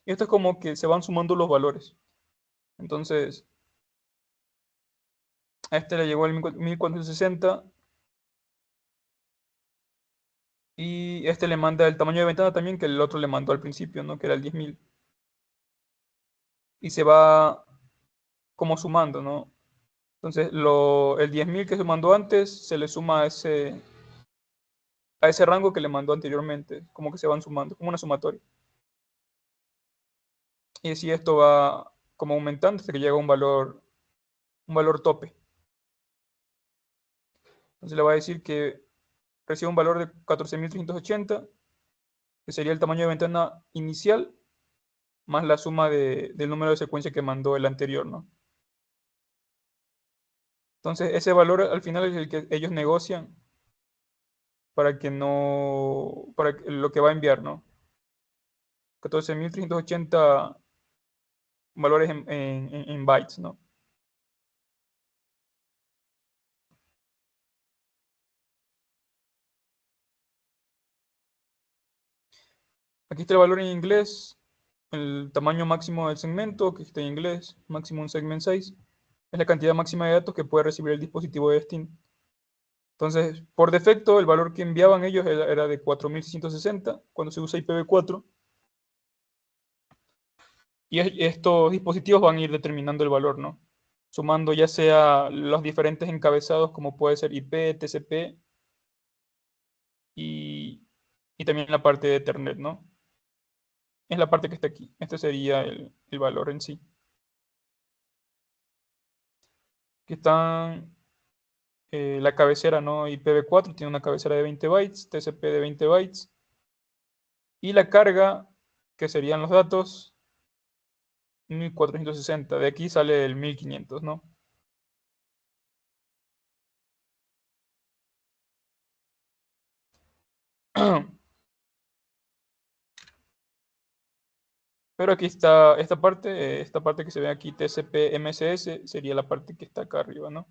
Y esto es como que se van sumando los valores. Entonces, a este le llegó el 1460 y este le manda el tamaño de ventana también que el otro le mandó al principio, ¿no? Que era el 10.000. Y se va como sumando, ¿no? Entonces, el 10.000 que se mandó antes se le suma a ese rango que le mandó anteriormente, como que se van sumando, como una sumatoria. Y así esto va como aumentando hasta que llega a un valor tope. Entonces le va a decir que recibe un valor de 14.380, que sería el tamaño de ventana inicial, más la suma del número de secuencia que mandó el anterior, ¿no? Entonces ese valor al final es el que ellos negocian para que no, lo que va a enviar, ¿no? 14.380 valores en bytes, ¿no? Aquí está el valor en inglés, el tamaño máximo del segmento, que está en inglés, maximum segment size, es la cantidad máxima de datos que puede recibir el dispositivo de destino. Entonces, por defecto, el valor que enviaban ellos era de 4.660 cuando se usa IPv4, y estos dispositivos van a ir determinando el valor, ¿no? Sumando ya sea los diferentes encabezados como puede ser IP, TCP y, y también la parte de Ethernet, ¿no? Es la parte que está aquí. Este sería el valor en sí. Que están la cabecera, ¿no? IPv4 tiene una cabecera de 20 bytes, TCP de 20 bytes. Y la carga, que serían los datos, 1460. De aquí sale el 1500, ¿no? Pero aquí está esta parte que se ve aquí, TCP MSS, sería la parte que está acá arriba, ¿no?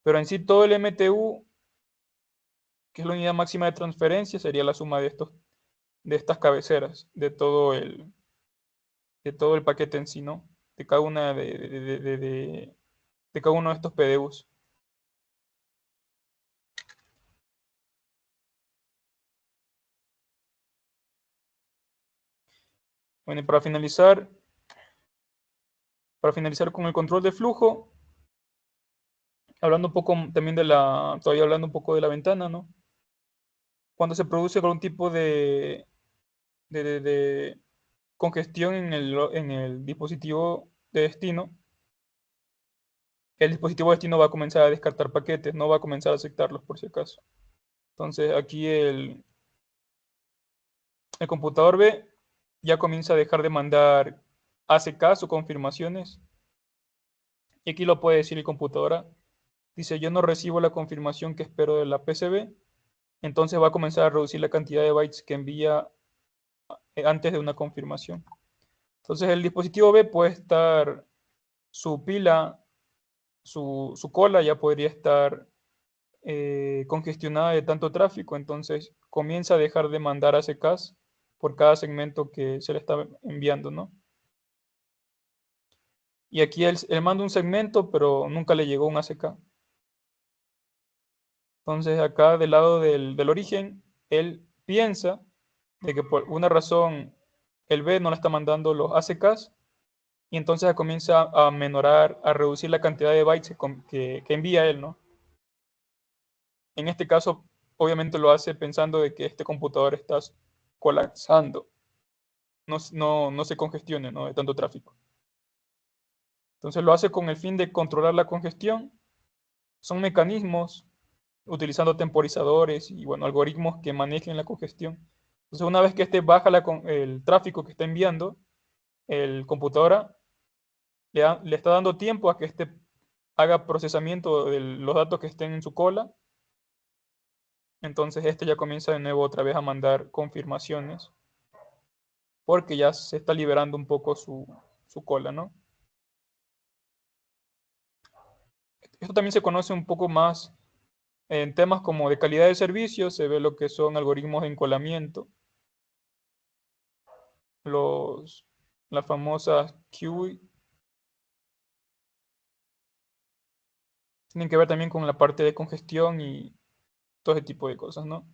Pero en sí todo el MTU, que es la unidad máxima de transferencia, sería la suma de estas cabeceras, de todo el paquete en sí, ¿no? De cada una de cada uno de estos PDUs. Bueno, y para finalizar con el control de flujo, hablando un poco también todavía hablando un poco de la ventana, ¿no? Cuando se produce algún tipo de congestión en el dispositivo de destino, el dispositivo de destino va a comenzar a descartar paquetes, no va a comenzar a aceptarlos por si acaso. Entonces aquí el computador B ya comienza a dejar de mandar ACKs o confirmaciones. Y aquí lo puede decir el computador A. Dice, yo no recibo la confirmación que espero de la PCB. Entonces va a comenzar a reducir la cantidad de bytes que envía antes de una confirmación. Entonces el dispositivo B puede estar, su pila, su cola ya podría estar congestionada de tanto tráfico, entonces comienza a dejar de mandar ACKs por cada segmento que se le está enviando, ¿no? Y aquí él manda un segmento, pero nunca le llegó un ACK. Entonces acá del lado del origen, él piensa de que por una razón el B no le está mandando los ACKs y entonces comienza a menorar, a reducir la cantidad de bytes que envía él, ¿no? En este caso, obviamente lo hace pensando de que este computador está colapsando, no se congestione, ¿no? De tanto tráfico. Entonces lo hace con el fin de controlar la congestión. Son mecanismos utilizando temporizadores y bueno, algoritmos que manejen la congestión. Entonces una vez que este baja el tráfico que está enviando, el computadora le está dando tiempo a que este haga procesamiento de los datos que estén en su cola. Entonces este ya comienza de nuevo otra vez a mandar confirmaciones porque ya se está liberando un poco su cola, ¿no? Esto también se conoce un poco más en temas como de calidad de servicio, se ve lo que son algoritmos de encolamiento, las famosas QE, tienen que ver también con la parte de congestión y todo ese tipo de cosas, ¿no?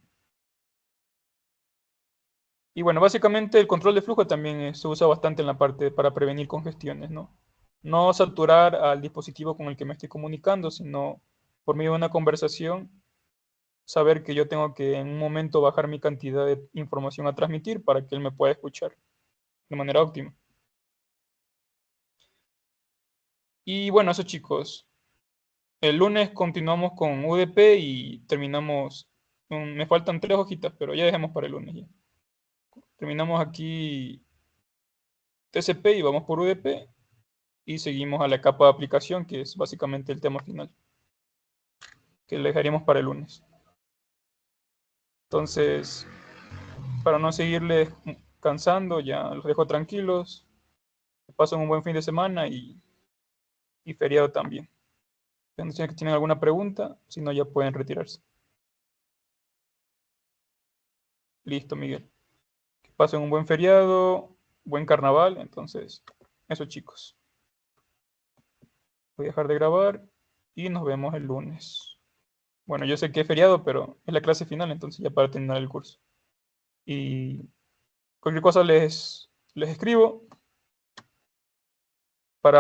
Y bueno, básicamente el control de flujo también se usa bastante en la parte para prevenir congestiones, ¿no? No saturar al dispositivo con el que me estoy comunicando, sino por medio de una conversación, saber que yo tengo que en un momento bajar mi cantidad de información a transmitir para que él me pueda escuchar de manera óptima. Y bueno, eso chicos. El lunes continuamos con UDP y terminamos. Me faltan 3 hojitas, pero ya dejemos para el lunes ya. Terminamos aquí TCP y vamos por UDP y seguimos a la capa de aplicación, que es básicamente el tema final, que le dejaríamos para el lunes. Entonces, para no seguirles cansando, ya los dejo tranquilos. Pasen un buen fin de semana y feriado también. Si tienen alguna pregunta, si no, ya pueden retirarse. Listo, Miguel. Que pasen un buen feriado, buen carnaval. Entonces, eso chicos. Voy a dejar de grabar y nos vemos el lunes. Bueno, yo sé que es feriado, pero es la clase final, entonces ya para terminar el curso. Y cualquier cosa les escribo